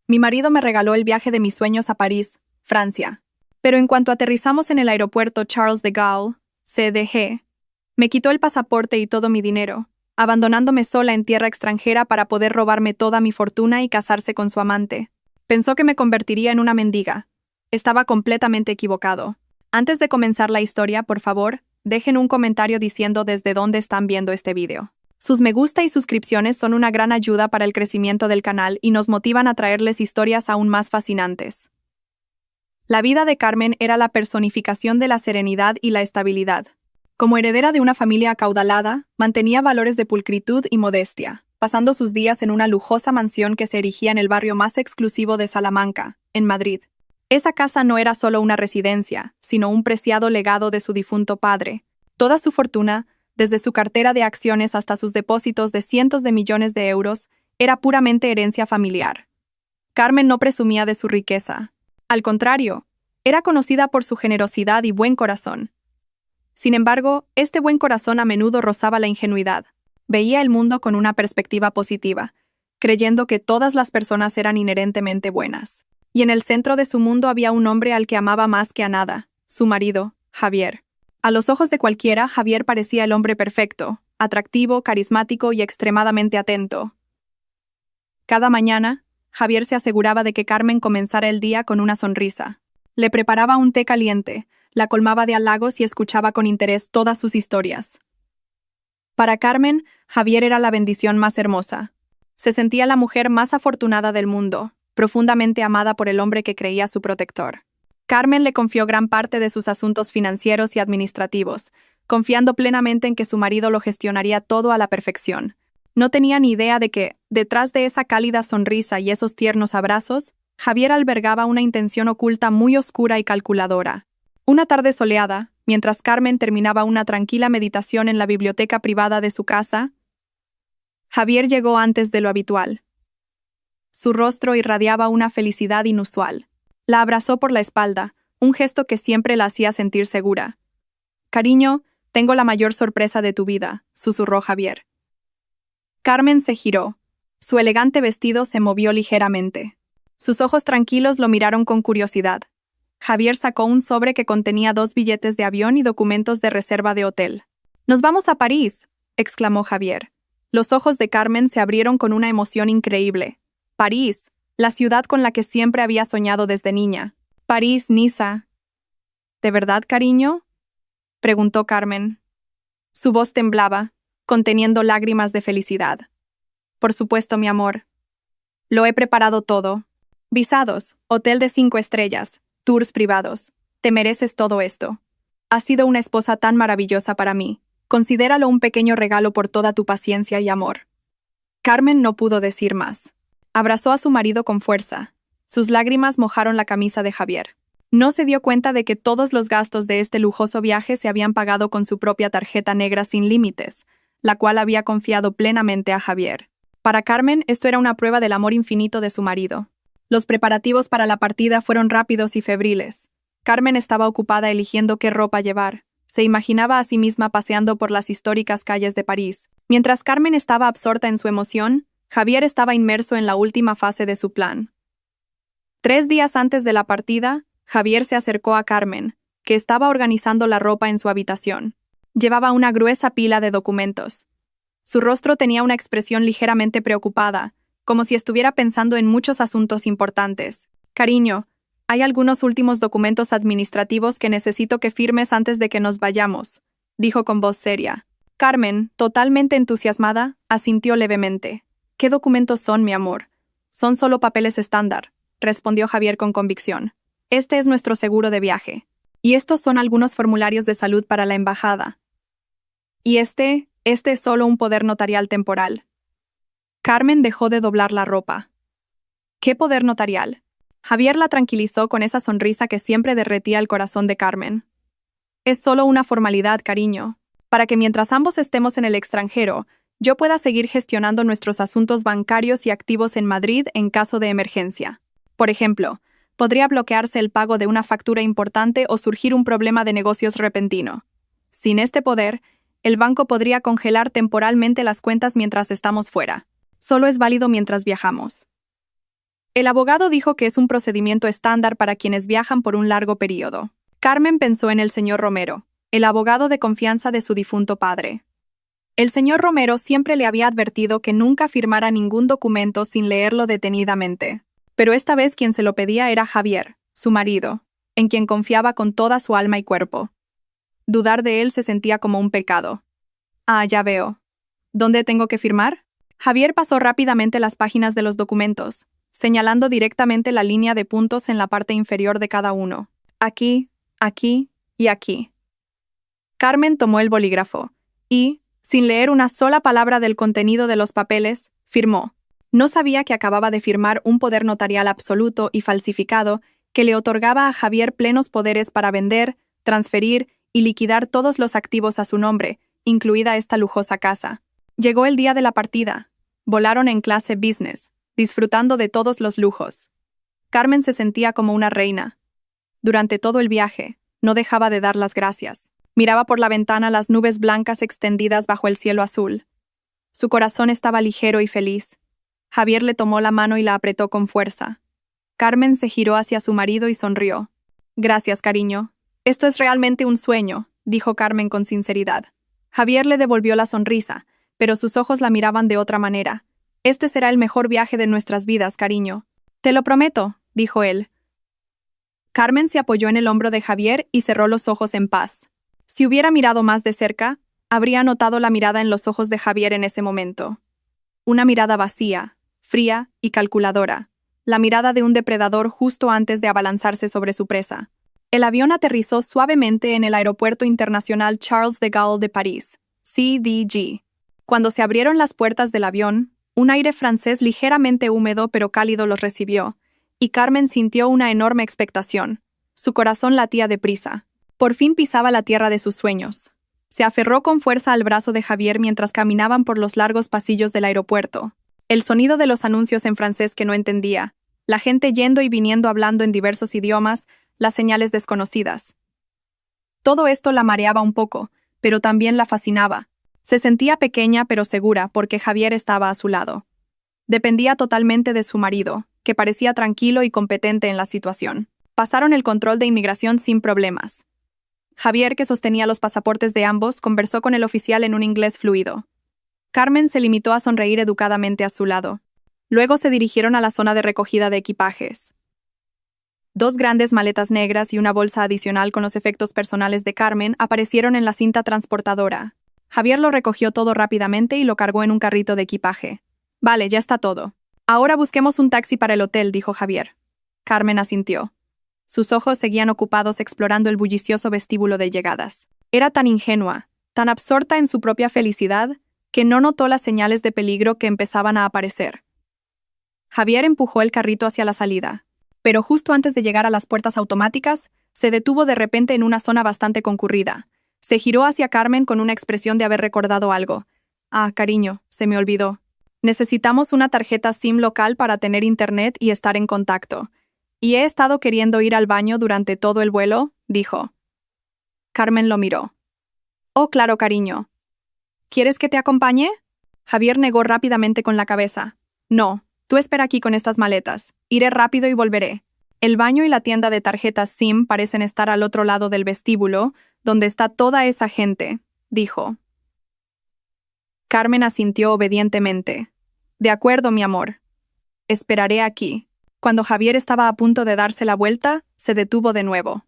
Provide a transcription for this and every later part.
Mi marido me regaló el viaje de mis sueños a París, Francia. Pero en cuanto aterrizamos en el aeropuerto Charles de Gaulle, CDG, me quitó el pasaporte y todo mi dinero, abandonándome sola en tierra extranjera para poder robarme toda mi fortuna y casarse con su amante. Pensó que me convertiría en una mendiga. Estaba completamente equivocado. Antes de comenzar la historia, por favor, dejen un comentario diciendo desde dónde están viendo este video. Sus me gusta y suscripciones son una gran ayuda para el crecimiento del canal y nos motivan a traerles historias aún más fascinantes. La vida de Carmen era la personificación de la serenidad y la estabilidad. Como heredera de una familia acaudalada, mantenía valores de pulcritud y modestia, pasando sus días en una lujosa mansión que se erigía en el barrio más exclusivo de Salamanca, en Madrid. Esa casa no era solo una residencia, sino un preciado legado de su difunto padre. Toda su fortuna, desde su cartera de acciones hasta sus depósitos de cientos de millones de euros, era puramente herencia familiar. Carmen no presumía de su riqueza. Al contrario, era conocida por su generosidad y buen corazón. Sin embargo, este buen corazón a menudo rozaba la ingenuidad. Veía el mundo con una perspectiva positiva, creyendo que todas las personas eran inherentemente buenas. Y en el centro de su mundo había un hombre al que amaba más que a nada, su marido, Javier. A los ojos de cualquiera, Javier parecía el hombre perfecto, atractivo, carismático y extremadamente atento. Cada mañana, Javier se aseguraba de que Carmen comenzara el día con una sonrisa. Le preparaba un té caliente, la colmaba de halagos y escuchaba con interés todas sus historias. Para Carmen, Javier era la bendición más hermosa. Se sentía la mujer más afortunada del mundo, profundamente amada por el hombre que creía su protector. Carmen le confió gran parte de sus asuntos financieros y administrativos, confiando plenamente en que su marido lo gestionaría todo a la perfección. No tenía ni idea de que, detrás de esa cálida sonrisa y esos tiernos abrazos, Javier albergaba una intención oculta muy oscura y calculadora. Una tarde soleada, mientras Carmen terminaba una tranquila meditación en la biblioteca privada de su casa, Javier llegó antes de lo habitual. Su rostro irradiaba una felicidad inusual. La abrazó por la espalda, un gesto que siempre la hacía sentir segura. «Cariño, tengo la mayor sorpresa de tu vida», susurró Javier. Carmen se giró. Su elegante vestido se movió ligeramente. Sus ojos tranquilos lo miraron con curiosidad. Javier sacó un sobre que contenía 2 billetes de avión y documentos de reserva de hotel. «¡Nos vamos a París!», exclamó Javier. Los ojos de Carmen se abrieron con una emoción increíble. París, la ciudad con la que siempre había soñado desde niña. París, Niza. «¿De verdad, cariño?», preguntó Carmen. Su voz temblaba, conteniendo lágrimas de felicidad. «Por supuesto, mi amor. Lo he preparado todo. Visados, hotel de 5 estrellas, tours privados. Te mereces todo esto. Has sido una esposa tan maravillosa para mí. Considéralo un pequeño regalo por toda tu paciencia y amor». Carmen no pudo decir más. Abrazó a su marido con fuerza. Sus lágrimas mojaron la camisa de Javier. No se dio cuenta de que todos los gastos de este lujoso viaje se habían pagado con su propia tarjeta negra sin límites, la cual había confiado plenamente a Javier. Para Carmen, esto era una prueba del amor infinito de su marido. Los preparativos para la partida fueron rápidos y febriles. Carmen estaba ocupada eligiendo qué ropa llevar. Se imaginaba a sí misma paseando por las históricas calles de París. Mientras Carmen estaba absorta en su emoción, Javier estaba inmerso en la última fase de su plan. 3 días antes de la partida, Javier se acercó a Carmen, que estaba organizando la ropa en su habitación. Llevaba una gruesa pila de documentos. Su rostro tenía una expresión ligeramente preocupada, como si estuviera pensando en muchos asuntos importantes. «Cariño, hay algunos últimos documentos administrativos que necesito que firmes antes de que nos vayamos», dijo con voz seria. Carmen, totalmente entusiasmada, asintió levemente. «¿Qué documentos son, mi amor?» «Son solo papeles estándar», respondió Javier con convicción. «Este es nuestro seguro de viaje. Y estos son algunos formularios de salud para la embajada. Y este es solo un poder notarial temporal». Carmen dejó de doblar la ropa. «¿Qué poder notarial?». Javier la tranquilizó con esa sonrisa que siempre derretía el corazón de Carmen. «Es solo una formalidad, cariño, para que mientras ambos estemos en el extranjero, yo pueda seguir gestionando nuestros asuntos bancarios y activos en Madrid en caso de emergencia. Por ejemplo, podría bloquearse el pago de una factura importante o surgir un problema de negocios repentino. Sin este poder, el banco podría congelar temporalmente las cuentas mientras estamos fuera. Solo es válido mientras viajamos». El abogado dijo que es un procedimiento estándar para quienes viajan por un largo periodo. Carmen pensó en el señor Romero, el abogado de confianza de su difunto padre. El señor Romero siempre le había advertido que nunca firmara ningún documento sin leerlo detenidamente. Pero esta vez quien se lo pedía era Javier, su marido, en quien confiaba con toda su alma y cuerpo. Dudar de él se sentía como un pecado. Ah, ya veo. ¿Dónde tengo que firmar? Javier pasó rápidamente las páginas de los documentos, señalando directamente la línea de puntos en la parte inferior de cada uno. Aquí, aquí y aquí. Carmen tomó el bolígrafo y, sin leer una sola palabra del contenido de los papeles, firmó. No sabía que acababa de firmar un poder notarial absoluto y falsificado que le otorgaba a Javier plenos poderes para vender, transferir y liquidar todos los activos a su nombre, incluida esta lujosa casa. Llegó el día de la partida. Volaron en clase business, disfrutando de todos los lujos. Carmen se sentía como una reina. Durante todo el viaje, no dejaba de dar las gracias. Miraba por la ventana las nubes blancas extendidas bajo el cielo azul. Su corazón estaba ligero y feliz. Javier le tomó la mano y la apretó con fuerza. Carmen se giró hacia su marido y sonrió. Gracias, cariño. Esto es realmente un sueño, dijo Carmen con sinceridad. Javier le devolvió la sonrisa, pero sus ojos la miraban de otra manera. Este será el mejor viaje de nuestras vidas, cariño. Te lo prometo, dijo él. Carmen se apoyó en el hombro de Javier y cerró los ojos en paz. Si hubiera mirado más de cerca, habría notado la mirada en los ojos de Javier en ese momento. Una mirada vacía, fría y calculadora. La mirada de un depredador justo antes de abalanzarse sobre su presa. El avión aterrizó suavemente en el Aeropuerto Internacional Charles de Gaulle de París, CDG. Cuando se abrieron las puertas del avión, un aire francés ligeramente húmedo pero cálido los recibió, y Carmen sintió una enorme expectación. Su corazón latía deprisa. Por fin pisaba la tierra de sus sueños. Se aferró con fuerza al brazo de Javier mientras caminaban por los largos pasillos del aeropuerto. El sonido de los anuncios en francés que no entendía, la gente yendo y viniendo hablando en diversos idiomas, las señales desconocidas. Todo esto la mareaba un poco, pero también la fascinaba. Se sentía pequeña pero segura porque Javier estaba a su lado. Dependía totalmente de su marido, que parecía tranquilo y competente en la situación. Pasaron el control de inmigración sin problemas. Javier, que sostenía los pasaportes de ambos, conversó con el oficial en un inglés fluido. Carmen se limitó a sonreír educadamente a su lado. Luego se dirigieron a la zona de recogida de equipajes. 2 grandes maletas negras y una bolsa adicional con los efectos personales de Carmen aparecieron en la cinta transportadora. Javier lo recogió todo rápidamente y lo cargó en un carrito de equipaje. Vale, ya está todo. Ahora busquemos un taxi para el hotel, dijo Javier. Carmen asintió. Sus ojos seguían ocupados explorando el bullicioso vestíbulo de llegadas. Era tan ingenua, tan absorta en su propia felicidad, que no notó las señales de peligro que empezaban a aparecer. Javier empujó el carrito hacia la salida, pero justo antes de llegar a las puertas automáticas, se detuvo de repente en una zona bastante concurrida. Se giró hacia Carmen con una expresión de haber recordado algo. Ah, cariño, se me olvidó. Necesitamos una tarjeta SIM local para tener internet y estar en contacto. Y he estado queriendo ir al baño durante todo el vuelo, dijo. Carmen lo miró. Oh, claro, cariño. ¿Quieres que te acompañe? Javier negó rápidamente con la cabeza. No, tú espera aquí con estas maletas. Iré rápido y volveré. El baño y la tienda de tarjetas SIM parecen estar al otro lado del vestíbulo, donde está toda esa gente, dijo. Carmen asintió obedientemente. De acuerdo, mi amor. Esperaré aquí. Cuando Javier estaba a punto de darse la vuelta, se detuvo de nuevo.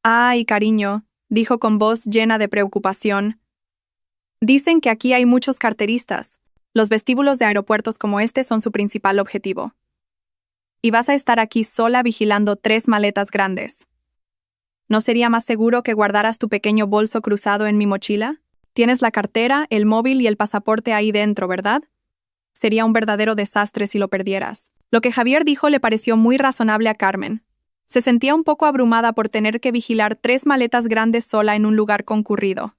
Ay, cariño, dijo con voz llena de preocupación. Dicen que aquí hay muchos carteristas. Los vestíbulos de aeropuertos como este son su principal objetivo. Y vas a estar aquí sola vigilando 3 maletas grandes. ¿No sería más seguro que guardaras tu pequeño bolso cruzado en mi mochila? Tienes la cartera, el móvil y el pasaporte ahí dentro, ¿verdad? Sería un verdadero desastre si lo perdieras. Lo que Javier dijo le pareció muy razonable a Carmen. Se sentía un poco abrumada por tener que vigilar 3 maletas grandes sola en un lugar concurrido.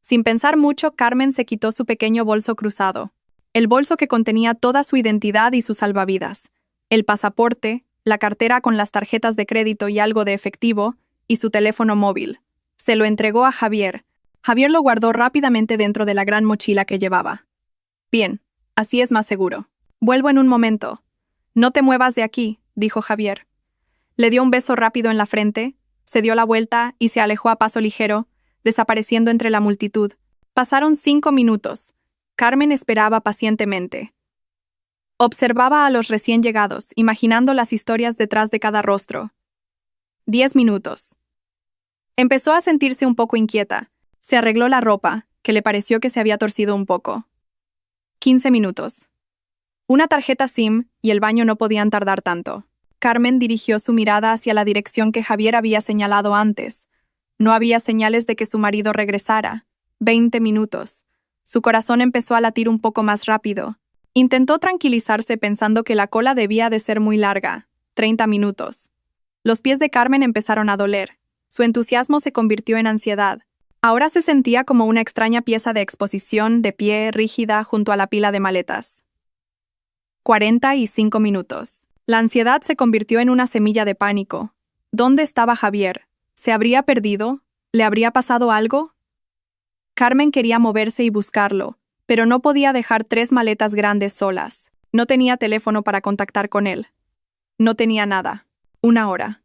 Sin pensar mucho, Carmen se quitó su pequeño bolso cruzado. El bolso que contenía toda su identidad y sus salvavidas. El pasaporte, la cartera con las tarjetas de crédito y algo de efectivo, y su teléfono móvil. Se lo entregó a Javier. Javier lo guardó rápidamente dentro de la gran mochila que llevaba. Bien, así es más seguro. Vuelvo en un momento. No te muevas de aquí, dijo Javier. Le dio un beso rápido en la frente, se dio la vuelta y se alejó a paso ligero, desapareciendo entre la multitud. Pasaron 5 minutos. Carmen esperaba pacientemente. Observaba a los recién llegados, imaginando las historias detrás de cada rostro. 10 minutos. Empezó a sentirse un poco inquieta. Se arregló la ropa, que le pareció que se había torcido un poco. 15 minutos. Una tarjeta SIM y el baño no podían tardar tanto. Carmen dirigió su mirada hacia la dirección que Javier había señalado antes. No había señales de que su marido regresara. 20 minutos. Su corazón empezó a latir un poco más rápido. Intentó tranquilizarse pensando que la cola debía de ser muy larga. 30 minutos. Los pies de Carmen empezaron a doler. Su entusiasmo se convirtió en ansiedad. Ahora se sentía como una extraña pieza de exposición, de pie, rígida, junto a la pila de maletas. 45 minutos. La ansiedad se convirtió en una semilla de pánico. ¿Dónde estaba Javier? ¿Se habría perdido? ¿Le habría pasado algo? Carmen quería moverse y buscarlo, pero no podía dejar 3 maletas grandes solas. No tenía teléfono para contactar con él. No tenía nada. 1 hora.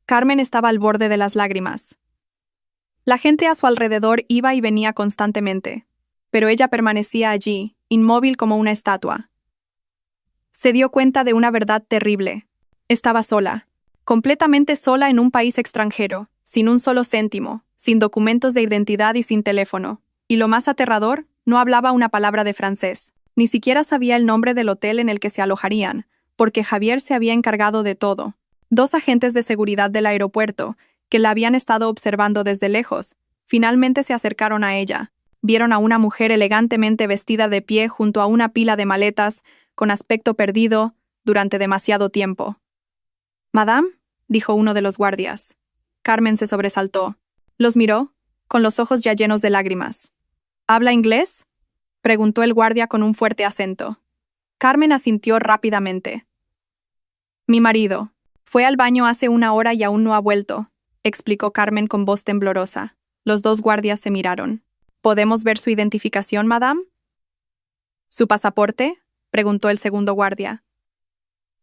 Carmen estaba al borde de las lágrimas. La gente a su alrededor iba y venía constantemente, pero ella permanecía allí, inmóvil como una estatua. Se dio cuenta de una verdad terrible. Estaba sola, completamente sola en un país extranjero, sin un solo céntimo, sin documentos de identidad y sin teléfono. Y lo más aterrador, no hablaba una palabra de francés. Ni siquiera sabía el nombre del hotel en el que se alojarían, porque Javier se había encargado de todo. 2 agentes de seguridad del aeropuerto, que la habían estado observando desde lejos, finalmente se acercaron a ella. Vieron a una mujer elegantemente vestida de pie junto a una pila de maletas, con aspecto perdido, durante demasiado tiempo. «Madame», dijo uno de los guardias. Carmen se sobresaltó. Los miró, con los ojos ya llenos de lágrimas. «¿Habla inglés?», preguntó el guardia con un fuerte acento. Carmen asintió rápidamente. «Mi marido. Fue al baño hace 1 hora y aún no ha vuelto», explicó Carmen con voz temblorosa. Los 2 guardias se miraron. «¿Podemos ver su identificación, madame?» «¿Su pasaporte?», preguntó el segundo guardia.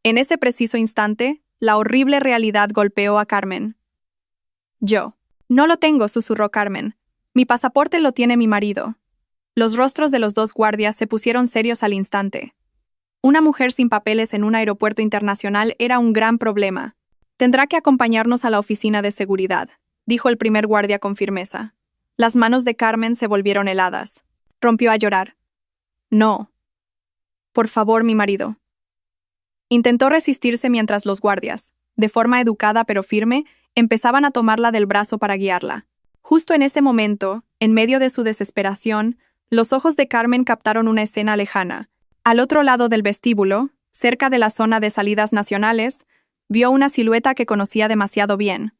En ese preciso instante, la horrible realidad golpeó a Carmen. «Yo. No lo tengo», susurró Carmen. «Mi pasaporte lo tiene mi marido». Los rostros de los 2 guardias se pusieron serios al instante. Una mujer sin papeles en un aeropuerto internacional era un gran problema. «Tendrá que acompañarnos a la oficina de seguridad», dijo el primer guardia con firmeza. Las manos de Carmen se volvieron heladas. Rompió a llorar. «No. Por favor, mi marido». Intentó resistirse mientras los guardias, de forma educada pero firme, empezaban a tomarla del brazo para guiarla. Justo en ese momento, en medio de su desesperación, los ojos de Carmen captaron una escena lejana. Al otro lado del vestíbulo, cerca de la zona de salidas nacionales, vio una silueta que conocía demasiado bien.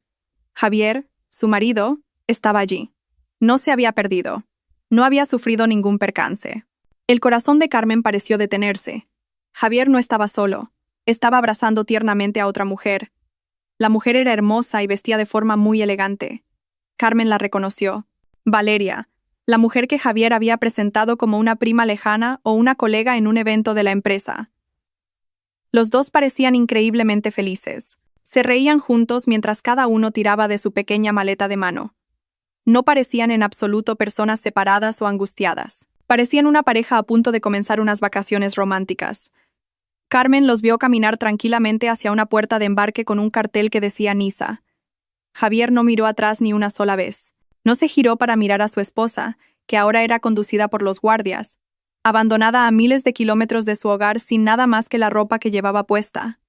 Javier, su marido, estaba allí. No se había perdido. No había sufrido ningún percance. El corazón de Carmen pareció detenerse. Javier no estaba solo. Estaba abrazando tiernamente a otra mujer. La mujer era hermosa y vestía de forma muy elegante. Carmen la reconoció. Valeria, la mujer que Javier había presentado como una prima lejana o una colega en un evento de la empresa. Los 2 parecían increíblemente felices. Se reían juntos mientras cada uno tiraba de su pequeña maleta de mano. No parecían en absoluto personas separadas o angustiadas. Parecían una pareja a punto de comenzar unas vacaciones románticas. Carmen los vio caminar tranquilamente hacia una puerta de embarque con un cartel que decía Niza. Javier no miró atrás ni una sola vez. No se giró para mirar a su esposa, que ahora era conducida por los guardias, abandonada a miles de kilómetros de su hogar sin nada más que la ropa que llevaba puesta.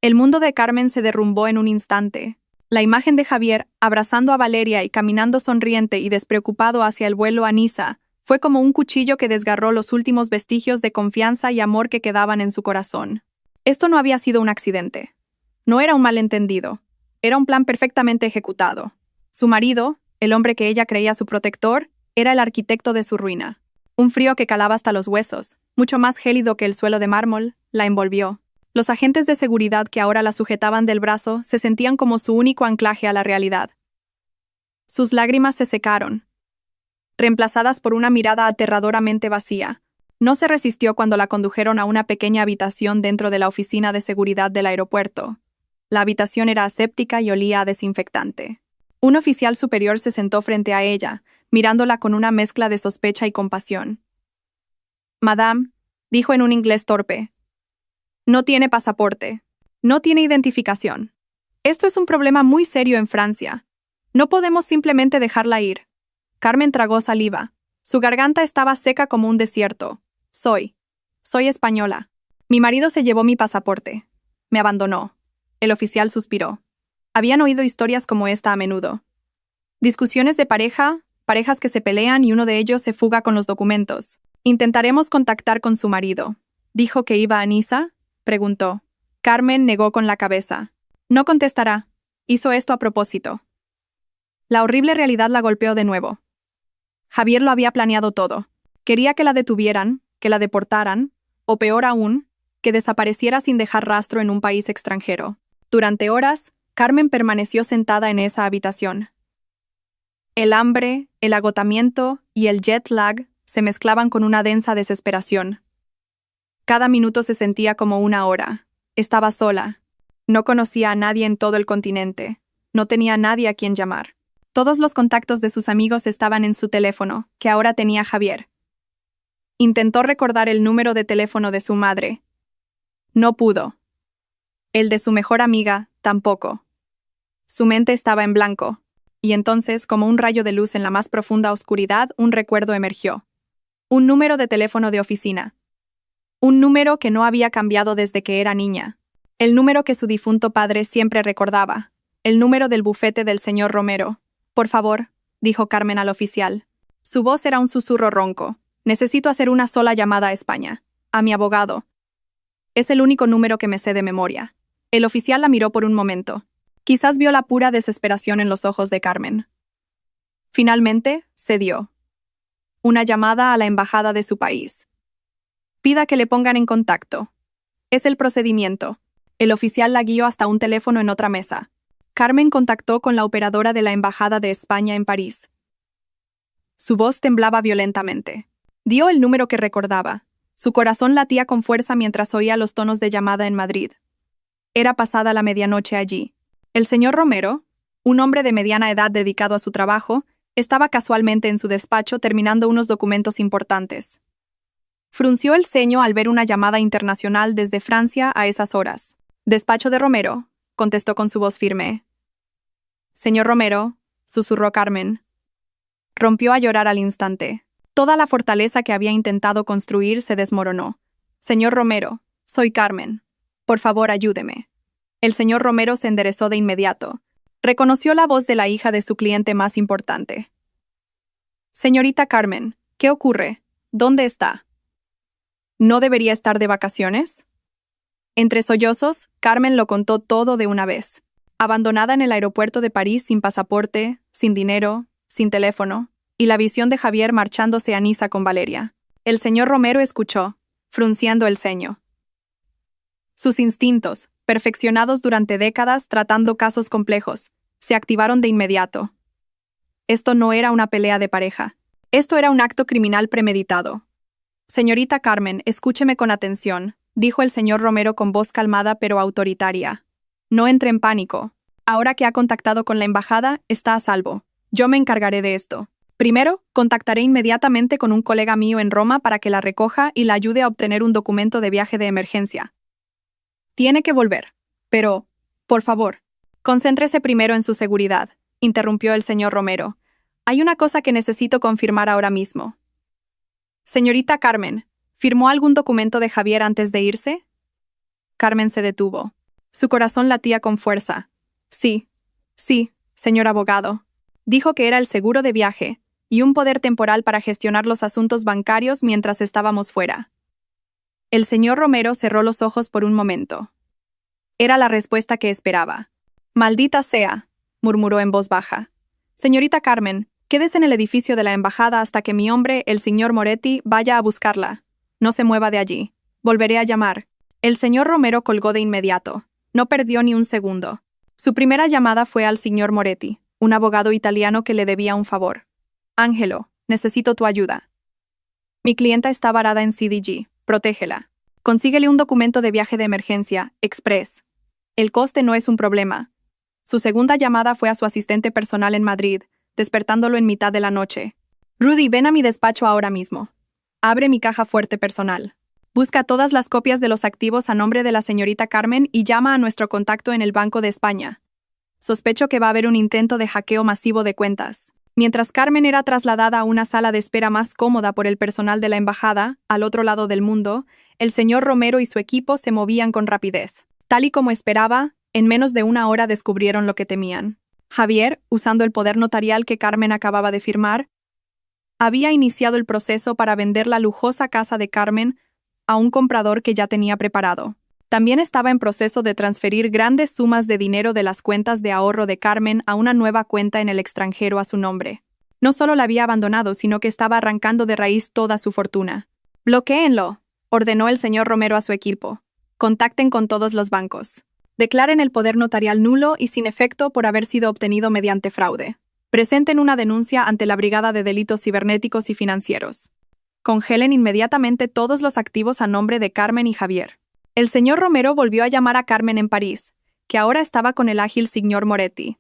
El mundo de Carmen se derrumbó en un instante. La imagen de Javier, abrazando a Valeria y caminando sonriente y despreocupado hacia el vuelo a Niza, fue como un cuchillo que desgarró los últimos vestigios de confianza y amor que quedaban en su corazón. Esto no había sido un accidente. No era un malentendido. Era un plan perfectamente ejecutado. Su marido, el hombre que ella creía su protector, era el arquitecto de su ruina. Un frío que calaba hasta los huesos, mucho más gélido que el suelo de mármol, la envolvió. Los agentes de seguridad que ahora la sujetaban del brazo se sentían como su único anclaje a la realidad. Sus lágrimas se secaron, reemplazadas por una mirada aterradoramente vacía. No se resistió cuando la condujeron a una pequeña habitación dentro de la oficina de seguridad del aeropuerto. La habitación era aséptica y olía a desinfectante. Un oficial superior se sentó frente a ella, mirándola con una mezcla de sospecha y compasión. «Madame», dijo en un inglés torpe, «no tiene pasaporte. No tiene identificación. Esto es un problema muy serio en Francia. No podemos simplemente dejarla ir». Carmen tragó saliva. Su garganta estaba seca como un desierto. Soy española. Mi marido se llevó mi pasaporte. Me abandonó. El oficial suspiró. Habían oído historias como esta a menudo. Discusiones de parejas que se pelean y uno de ellos se fuga con los documentos. «Intentaremos contactar con su marido». «¿Dijo que iba a Niza?», preguntó. Carmen negó con la cabeza. «No contestará. Hizo esto a propósito». La horrible realidad la golpeó de nuevo. Javier lo había planeado todo. Quería que la detuvieran, que la deportaran, o peor aún, que desapareciera sin dejar rastro en un país extranjero. Durante horas, Carmen permaneció sentada en esa habitación. El hambre, el agotamiento y el jet lag se mezclaban con una densa desesperación. Cada minuto se sentía como una hora. Estaba sola. No conocía a nadie en todo el continente. No tenía a nadie a quien llamar. Todos los contactos de sus amigos estaban en su teléfono, que ahora tenía Javier. Intentó recordar el número de teléfono de su madre. No pudo. El de su mejor amiga, tampoco. Su mente estaba en blanco, y entonces, como un rayo de luz en la más profunda oscuridad, un recuerdo emergió. Un número de teléfono de oficina. Un número que no había cambiado desde que era niña. El número que su difunto padre siempre recordaba. El número del bufete del señor Romero. «Por favor», dijo Carmen al oficial. Su voz era un susurro ronco. «Necesito hacer una sola llamada a España. A mi abogado. Es el único número que me sé de memoria». El oficial la miró por un momento. Quizás vio la pura desesperación en los ojos de Carmen. Finalmente, cedió. Una llamada a la embajada de su país. «Pida que le pongan en contacto. Es el procedimiento». El oficial la guió hasta un teléfono en otra mesa. Carmen contactó con la operadora de la Embajada de España en París. Su voz temblaba violentamente. Dio el número que recordaba. Su corazón latía con fuerza mientras oía los tonos de llamada en Madrid. Era pasada la medianoche allí. El señor Romero, un hombre de mediana edad dedicado a su trabajo, estaba casualmente en su despacho terminando unos documentos importantes. Frunció el ceño al ver una llamada internacional desde Francia a esas horas. «Despacho de Romero», contestó con su voz firme. «Señor Romero», susurró Carmen. Rompió a llorar al instante. Toda la fortaleza que había intentado construir se desmoronó. «Señor Romero, soy Carmen. Por favor, ayúdeme». El señor Romero se enderezó de inmediato. Reconoció la voz de la hija de su cliente más importante. «Señorita Carmen, ¿qué ocurre? ¿Dónde está? ¿No debería estar de vacaciones?». Entre sollozos, Carmen lo contó todo de una vez. Abandonada en el aeropuerto de París sin pasaporte, sin dinero, sin teléfono, y la visión de Javier marchándose a Niza con Valeria. El señor Romero escuchó, frunciendo el ceño. Sus instintos, perfeccionados durante décadas tratando casos complejos, se activaron de inmediato. Esto no era una pelea de pareja. Esto era un acto criminal premeditado. «Señorita Carmen, escúcheme con atención», dijo el señor Romero con voz calmada pero autoritaria. «No entre en pánico. Ahora que ha contactado con la embajada, está a salvo. Yo me encargaré de esto. Primero, contactaré inmediatamente con un colega mío en Roma para que la recoja y la ayude a obtener un documento de viaje de emergencia. Tiene que volver. Pero, por favor, concéntrese primero en su seguridad», interrumpió el señor Romero. «Hay una cosa que necesito confirmar ahora mismo». «Señorita Carmen, ¿firmó algún documento de Javier antes de irse?». Carmen se detuvo. Su corazón latía con fuerza. «Sí, señor abogado». Dijo que era el seguro de viaje y un poder temporal para gestionar los asuntos bancarios mientras estábamos fuera. El señor Romero cerró los ojos por un momento. Era la respuesta que esperaba. «Maldita sea», murmuró en voz baja. «Señorita Carmen, quédese en el edificio de la embajada hasta que mi hombre, el señor Moretti, vaya a buscarla. No se mueva de allí. Volveré a llamar». El señor Romero colgó de inmediato. No perdió ni un segundo. Su primera llamada fue al señor Moretti, un abogado italiano que le debía un favor. «Ángelo, necesito tu ayuda». Mi clienta está varada en CDG. Protégela. Consíguele un documento de viaje de emergencia, express. El coste no es un problema. Su segunda llamada fue a su asistente personal en Madrid, despertándolo en mitad de la noche. Rudy, ven a mi despacho ahora mismo. Abre mi caja fuerte personal. Busca todas las copias de los activos a nombre de la señorita Carmen y llama a nuestro contacto en el Banco de España. Sospecho que va a haber un intento de hackeo masivo de cuentas. Mientras Carmen era trasladada a una sala de espera más cómoda por el personal de la embajada, al otro lado del mundo, el señor Romero y su equipo se movían con rapidez. Tal y como esperaba, en menos de una hora descubrieron lo que temían. Javier, usando el poder notarial que Carmen acababa de firmar, había iniciado el proceso para vender la lujosa casa de Carmen a un comprador que ya tenía preparado. También estaba en proceso de transferir grandes sumas de dinero de las cuentas de ahorro de Carmen a una nueva cuenta en el extranjero a su nombre. No solo la había abandonado, sino que estaba arrancando de raíz toda su fortuna. «Bloquéenlo», ordenó el señor Romero a su equipo. «Contacten con todos los bancos. Declaren el poder notarial nulo y sin efecto por haber sido obtenido mediante fraude. Presenten una denuncia ante la Brigada de Delitos Cibernéticos y Financieros. Congelen inmediatamente todos los activos a nombre de Carmen y Javier». El señor Romero volvió a llamar a Carmen en París, que ahora estaba con el ágil señor Moretti.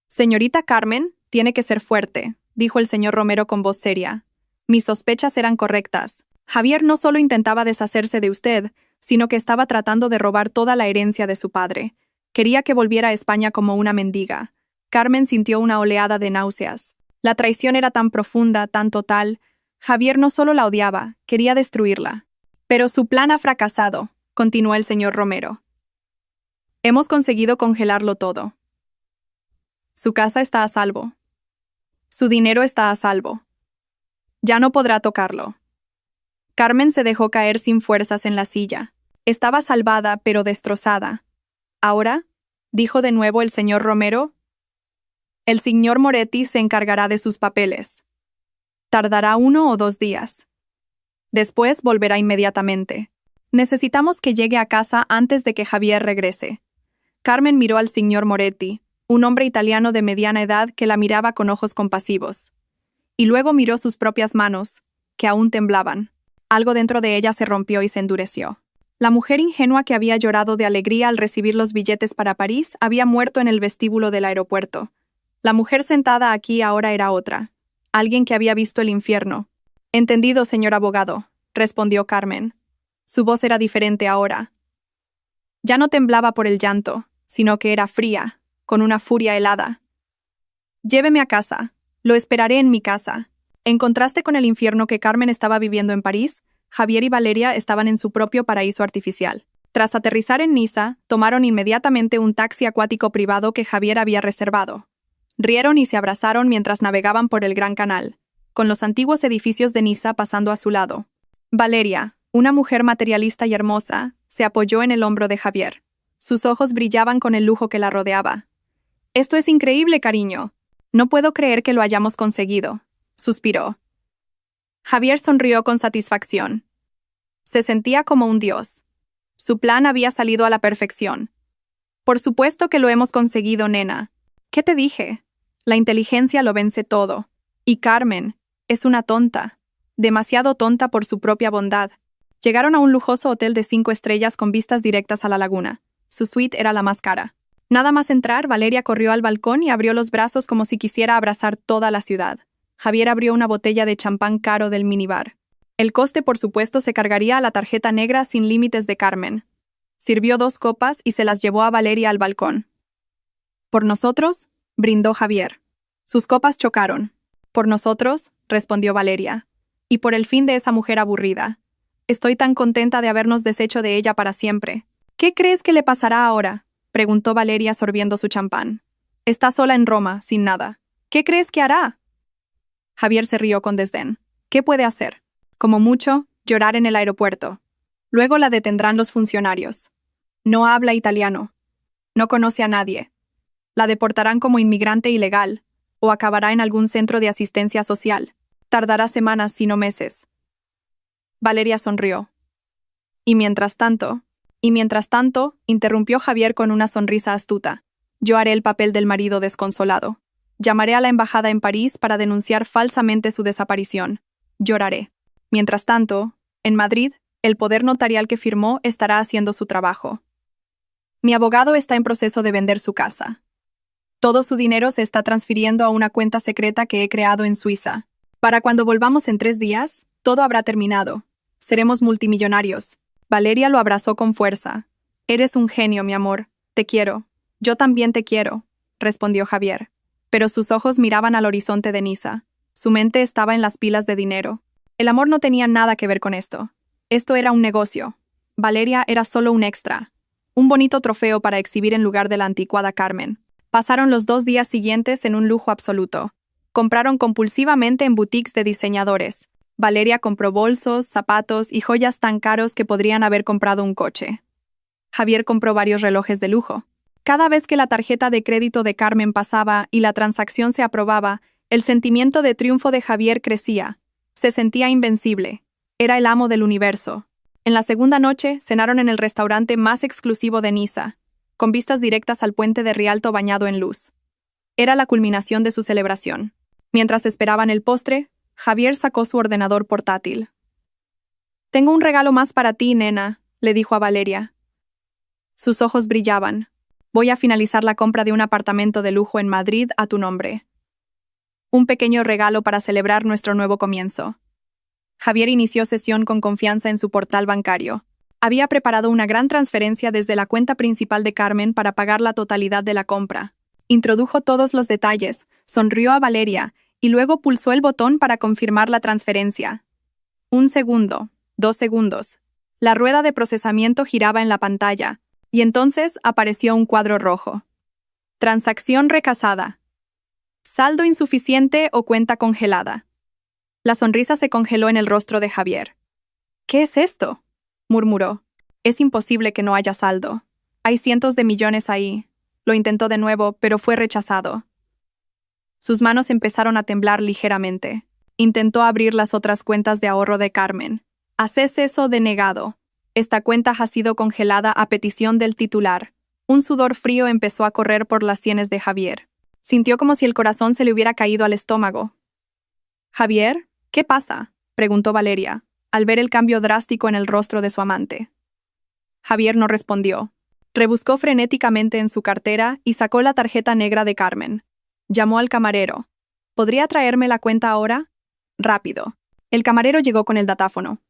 «Señorita Carmen, tiene que ser fuerte», dijo el señor Romero con voz seria. «Mis sospechas eran correctas. Javier no solo intentaba deshacerse de usted, sino que estaba tratando de robar toda la herencia de su padre. Quería que volviera a España como una mendiga». Carmen sintió una oleada de náuseas. La traición era tan profunda, tan total. Javier no solo la odiaba, quería destruirla. «Pero su plan ha fracasado», continuó el señor Romero. «Hemos conseguido congelarlo todo. Su casa está a salvo. Su dinero está a salvo. Ya no podrá tocarlo». Carmen se dejó caer sin fuerzas en la silla. Estaba salvada, pero destrozada. «Ahora», dijo de nuevo el señor Romero, «el señor Moretti se encargará de sus papeles. Tardará 1 o 2 días. Después volverá inmediatamente. Necesitamos que llegue a casa antes de que Javier regrese». Carmen miró al señor Moretti, un hombre italiano de mediana edad que la miraba con ojos compasivos. Y luego miró sus propias manos, que aún temblaban. Algo dentro de ella se rompió y se endureció. La mujer ingenua que había llorado de alegría al recibir los billetes para París había muerto en el vestíbulo del aeropuerto. La mujer sentada aquí ahora era otra. Alguien que había visto el infierno. «Entendido, señor abogado», respondió Carmen. Su voz era diferente ahora. Ya no temblaba por el llanto, sino que era fría, con una furia helada. «Lléveme a casa. Lo esperaré en mi casa». En contraste con el infierno que Carmen estaba viviendo en París, Javier y Valeria estaban en su propio paraíso artificial. Tras aterrizar en Niza, tomaron inmediatamente un taxi acuático privado que Javier había reservado. Rieron y se abrazaron mientras navegaban por el Gran Canal, con los antiguos edificios de Niza pasando a su lado. Valeria, una mujer materialista y hermosa, se apoyó en el hombro de Javier. Sus ojos brillaban con el lujo que la rodeaba. «Esto es increíble, cariño. No puedo creer que lo hayamos conseguido», suspiró. Javier sonrió con satisfacción. Se sentía como un dios. Su plan había salido a la perfección. «Por supuesto que lo hemos conseguido, nena. ¿Qué te dije? La inteligencia lo vence todo. Y Carmen es una tonta. Demasiado tonta por su propia bondad». Llegaron a un lujoso hotel de 5 estrellas con vistas directas a la laguna. Su suite era la más cara. Nada más entrar, Valeria corrió al balcón y abrió los brazos como si quisiera abrazar toda la ciudad. Javier abrió una botella de champán caro del minibar. El coste, por supuesto, se cargaría a la tarjeta negra sin límites de Carmen. Sirvió 2 copas y se las llevó a Valeria al balcón. «Por nosotros», brindó Javier. Sus copas chocaron. «Por nosotros», respondió Valeria. «Y por el fin de esa mujer aburrida. Estoy tan contenta de habernos deshecho de ella para siempre». «¿Qué crees que le pasará ahora?», preguntó Valeria sorbiendo su champán. «Está sola en Roma, sin nada. ¿Qué crees que hará?». Javier se rió con desdén. «¿Qué puede hacer? Como mucho, llorar en el aeropuerto. Luego la detendrán los funcionarios. No habla italiano. No conoce a nadie. La deportarán como inmigrante ilegal, o acabará en algún centro de asistencia social. Tardará semanas, si no meses». Valeria sonrió. Y mientras tanto, interrumpió Javier con una sonrisa astuta. «Yo haré el papel del marido desconsolado. Llamaré a la embajada en París para denunciar falsamente su desaparición. Lloraré. Mientras tanto, en Madrid, el poder notarial que firmó estará haciendo su trabajo. Mi abogado está en proceso de vender su casa. Todo su dinero se está transfiriendo a una cuenta secreta que he creado en Suiza. Para cuando volvamos en 3 días, todo habrá terminado. Seremos multimillonarios. Valeria lo abrazó con fuerza. Eres un genio, mi amor. Te quiero. Yo también te quiero, respondió Javier. Pero sus ojos miraban al horizonte de Niza. Su mente estaba en las pilas de dinero. El amor no tenía nada que ver con esto. Esto era un negocio. Valeria era solo un extra. Un bonito trofeo para exhibir en lugar de la anticuada Carmen. Pasaron los 2 días siguientes en un lujo absoluto. Compraron compulsivamente en boutiques de diseñadores. Valeria compró bolsos, zapatos y joyas tan caros que podrían haber comprado un coche. Javier compró varios relojes de lujo. Cada vez que la tarjeta de crédito de Carmen pasaba y la transacción se aprobaba, el sentimiento de triunfo de Javier crecía. Se sentía invencible. Era el amo del universo. En la segunda noche, cenaron en el restaurante más exclusivo de Niza, con vistas directas al puente de Rialto bañado en luz. Era la culminación de su celebración. Mientras esperaban el postre, Javier sacó su ordenador portátil. «Tengo un regalo más para ti, nena», le dijo a Valeria. Sus ojos brillaban. «Voy a finalizar la compra de un apartamento de lujo en Madrid a tu nombre. Un pequeño regalo para celebrar nuestro nuevo comienzo». Javier inició sesión con confianza en su portal bancario. Había preparado una gran transferencia desde la cuenta principal de Carmen para pagar la totalidad de la compra. Introdujo todos los detalles, sonrió a Valeria y luego pulsó el botón para confirmar la transferencia. 1 segundo, 2 segundos. La rueda de procesamiento giraba en la pantalla, y entonces apareció un cuadro rojo. Transacción rechazada. Saldo insuficiente o cuenta congelada. La sonrisa se congeló en el rostro de Javier. «¿Qué es esto?», murmuró. «Es imposible que no haya saldo. Hay cientos de millones ahí». Lo intentó de nuevo, pero fue rechazado. Sus manos empezaron a temblar ligeramente. Intentó abrir las otras cuentas de ahorro de Carmen. «Haces eso denegado. Esta cuenta ha sido congelada a petición del titular». Un sudor frío empezó a correr por las sienes de Javier. Sintió como si el corazón se le hubiera caído al estómago. «Javier, ¿qué pasa?», preguntó Valeria, al ver el cambio drástico en el rostro de su amante. Javier no respondió. Rebuscó frenéticamente en su cartera y sacó la tarjeta negra de Carmen. Llamó al camarero. «¿Podría traerme la cuenta ahora?» «Rápido». El camarero llegó con el datáfono.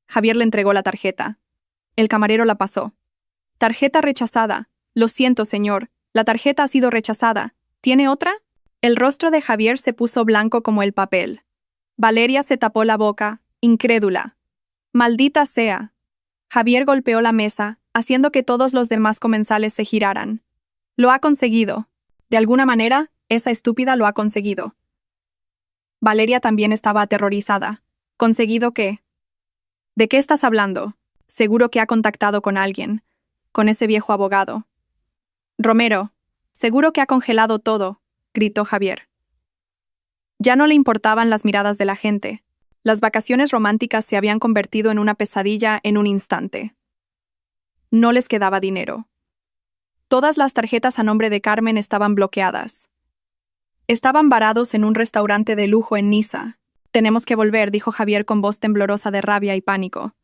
Javier le entregó la tarjeta. El camarero la pasó. «Tarjeta rechazada. Lo siento, señor. La tarjeta ha sido rechazada. ¿Tiene otra?» El rostro de Javier se puso blanco como el papel. Valeria se tapó la boca, incrédula. «Maldita sea». Javier golpeó la mesa, haciendo que todos los demás comensales se giraran. «Lo ha conseguido. De alguna manera, esa estúpida lo ha conseguido». Valeria también estaba aterrorizada. ¿Conseguido qué? ¿De qué estás hablando? Seguro que ha contactado con alguien. Con ese viejo abogado. «Romero, seguro que ha congelado todo», gritó Javier. Ya no le importaban las miradas de la gente. Las vacaciones románticas se habían convertido en una pesadilla en un instante. No les quedaba dinero. Todas las tarjetas a nombre de Carmen estaban bloqueadas. Estaban varados en un restaurante de lujo en Niza. «Tenemos que volver», dijo Javier con voz temblorosa de rabia y pánico.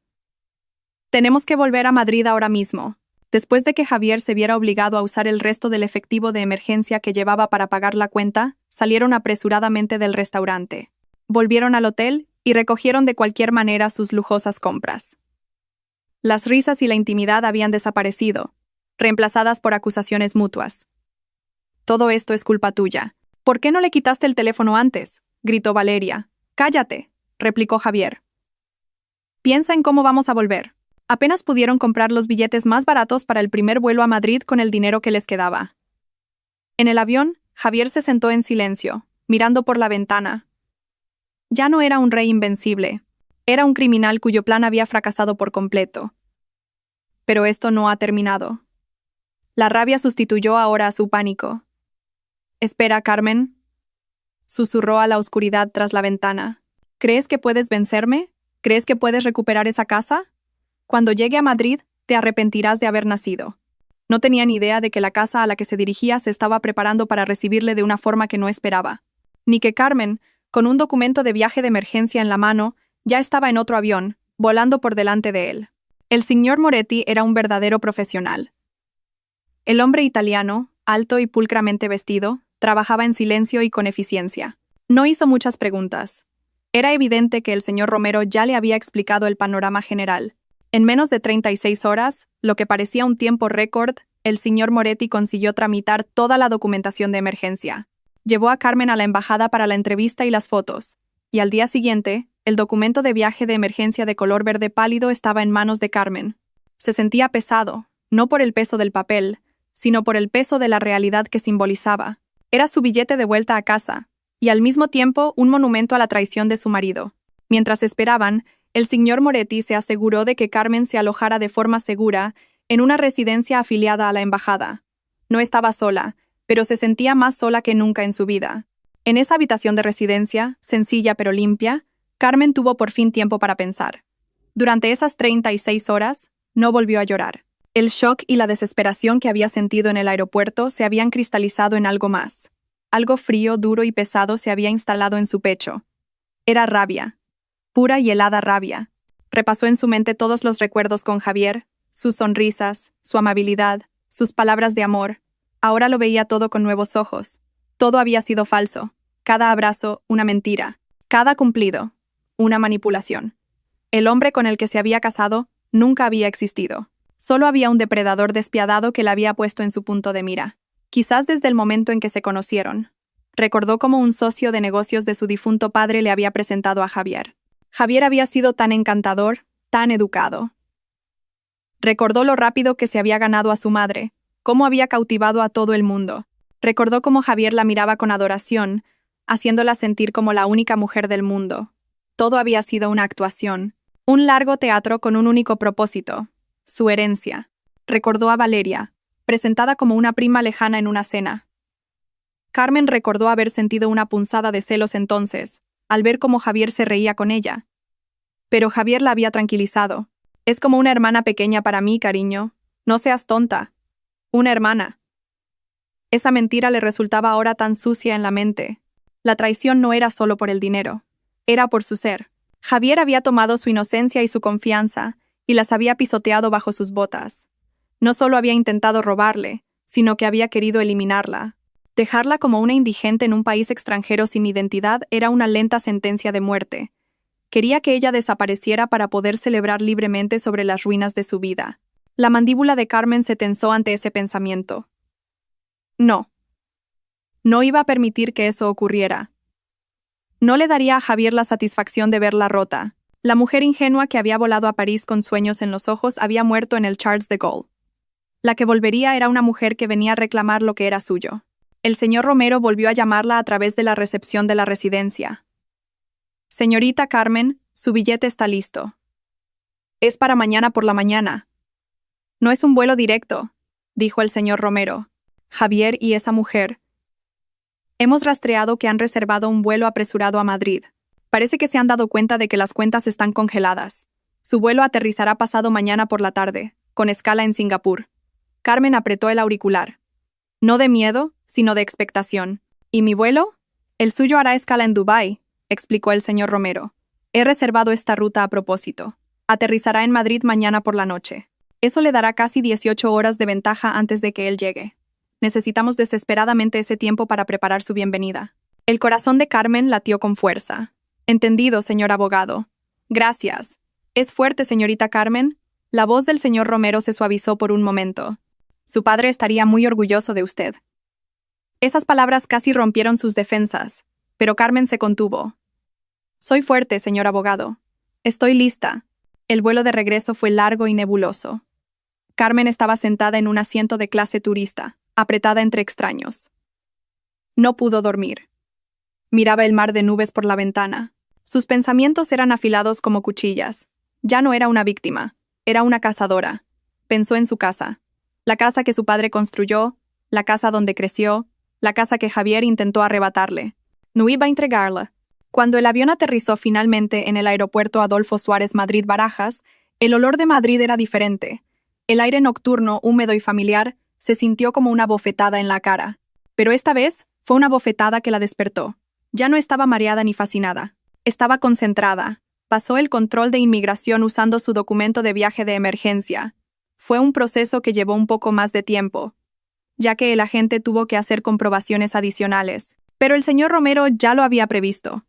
«Tenemos que volver a Madrid ahora mismo». Después de que Javier se viera obligado a usar el resto del efectivo de emergencia que llevaba para pagar la cuenta, salieron apresuradamente del restaurante. Volvieron al hotel y recogieron de cualquier manera sus lujosas compras. Las risas y la intimidad habían desaparecido, reemplazadas por acusaciones mutuas. «Todo esto es culpa tuya. ¿Por qué no le quitaste el teléfono antes?», gritó Valeria. «Cállate», replicó Javier. «Piensa en cómo vamos a volver». Apenas pudieron comprar los billetes más baratos para el primer vuelo a Madrid con el dinero que les quedaba. En el avión, Javier se sentó en silencio, mirando por la ventana. Ya no era un rey invencible. Era un criminal cuyo plan había fracasado por completo. Pero esto no ha terminado. La rabia sustituyó ahora a su pánico. «Espera, Carmen», susurró a la oscuridad tras la ventana. «¿Crees que puedes vencerme? ¿Crees que puedes recuperar esa casa? Cuando llegue a Madrid, te arrepentirás de haber nacido». No tenía ni idea de que la casa a la que se dirigía se estaba preparando para recibirle de una forma que no esperaba. Ni que Carmen, con un documento de viaje de emergencia en la mano, Ya estaba en otro avión, volando por delante de él. El señor Moretti era un verdadero profesional. El hombre italiano, alto y pulcramente vestido, trabajaba en silencio y con eficiencia. No hizo muchas preguntas. Era evidente que el señor Romero ya le había explicado el panorama general. En menos de 36 horas, lo que parecía un tiempo récord, el señor Moretti consiguió tramitar toda la documentación de emergencia. Llevó a Carmen a la embajada para la entrevista y las fotos, y al día siguiente, el documento de viaje de emergencia de color verde pálido estaba en manos de Carmen. Se sentía pesado, no por el peso del papel, sino por el peso de la realidad que simbolizaba. Era su billete de vuelta a casa, y al mismo tiempo un monumento a la traición de su marido. Mientras esperaban, el señor Moretti se aseguró de que Carmen se alojara de forma segura en una residencia afiliada a la embajada. No estaba sola, pero se sentía más sola que nunca en su vida. En esa habitación de residencia, sencilla pero limpia, Carmen tuvo por fin tiempo para pensar. Durante esas 36 horas, no volvió a llorar. El shock y la desesperación que había sentido en el aeropuerto se habían cristalizado en algo más. Algo frío, duro y pesado se había instalado en su pecho. Era rabia. Pura y helada rabia. Repasó en su mente todos los recuerdos con Javier, sus sonrisas, su amabilidad, sus palabras de amor. Ahora lo veía todo con nuevos ojos. Todo había sido falso. Cada abrazo, una mentira. Cada cumplido, una manipulación. El hombre con el que se había casado nunca había existido. Solo había un depredador despiadado que la había puesto en su punto de mira. Quizás desde el momento en que se conocieron. Recordó cómo un socio de negocios de su difunto padre le había presentado a Javier. Javier había sido tan encantador, tan educado. Recordó lo rápido que se había ganado a su madre, cómo había cautivado a todo el mundo. Recordó cómo Javier la miraba con adoración, haciéndola sentir como la única mujer del mundo. Todo había sido una actuación, un largo teatro con un único propósito, su herencia. Recordó a Valeria, presentada como una prima lejana en una cena. Carmen recordó haber sentido una punzada de celos entonces, al ver cómo Javier se reía con ella. Pero Javier la había tranquilizado. Es como una hermana pequeña para mí, cariño. No seas tonta. Una hermana. Esa mentira le resultaba ahora tan sucia en la mente. La traición no era solo por el dinero. Era por su ser. Javier había tomado su inocencia y su confianza, y las había pisoteado bajo sus botas. No solo había intentado robarle, sino que había querido eliminarla. Dejarla como una indigente en un país extranjero sin identidad era una lenta sentencia de muerte. Quería que ella desapareciera para poder celebrar libremente sobre las ruinas de su vida. La mandíbula de Carmen se tensó ante ese pensamiento. No. No iba a permitir que eso ocurriera. No le daría a Javier la satisfacción de verla rota. La mujer ingenua que había volado a París con sueños en los ojos había muerto en el Charles de Gaulle. La que volvería era una mujer que venía a reclamar lo que era suyo. El señor Romero volvió a llamarla a través de la recepción de la residencia. Señorita Carmen, su billete está listo. Es para mañana por la mañana. No es un vuelo directo, dijo el señor Romero. Javier y esa mujer. Hemos rastreado que han reservado un vuelo apresurado a Madrid. Parece que se han dado cuenta de que las cuentas están congeladas. Su vuelo aterrizará pasado mañana por la tarde, con escala en Singapur. Carmen apretó el auricular. No de miedo, sino de expectación. ¿Y mi vuelo? El suyo hará escala en Dubái, explicó el señor Romero. He reservado esta ruta a propósito. Aterrizará en Madrid mañana por la noche. Eso le dará casi 18 horas de ventaja antes de que él llegue. Necesitamos desesperadamente ese tiempo para preparar su bienvenida. El corazón de Carmen latió con fuerza. Entendido, señor abogado. Gracias. ¿Es fuerte, señorita Carmen? La voz del señor Romero se suavizó por un momento. Su padre estaría muy orgulloso de usted. Esas palabras casi rompieron sus defensas, pero Carmen se contuvo. Soy fuerte, señor abogado. Estoy lista. El vuelo de regreso fue largo y nebuloso. Carmen estaba sentada en un asiento de clase turista, apretada entre extraños. No pudo dormir. Miraba el mar de nubes por la ventana. Sus pensamientos eran afilados como cuchillas. Ya no era una víctima, era una cazadora. Pensó en su casa. La casa que su padre construyó, la casa donde creció, la casa que Javier intentó arrebatarle. No iba a entregarla. Cuando el avión aterrizó finalmente en el aeropuerto Adolfo Suárez Madrid-Barajas, el olor de Madrid era diferente. El aire nocturno, húmedo y familiar, se sintió como una bofetada en la cara. Pero esta vez fue una bofetada que la despertó. Ya no estaba mareada ni fascinada. Estaba concentrada, pasó el control de inmigración usando su documento de viaje de emergencia. Fue un proceso que llevó un poco más de tiempo, ya que el agente tuvo que hacer comprobaciones adicionales. Pero el señor Romero ya lo había previsto.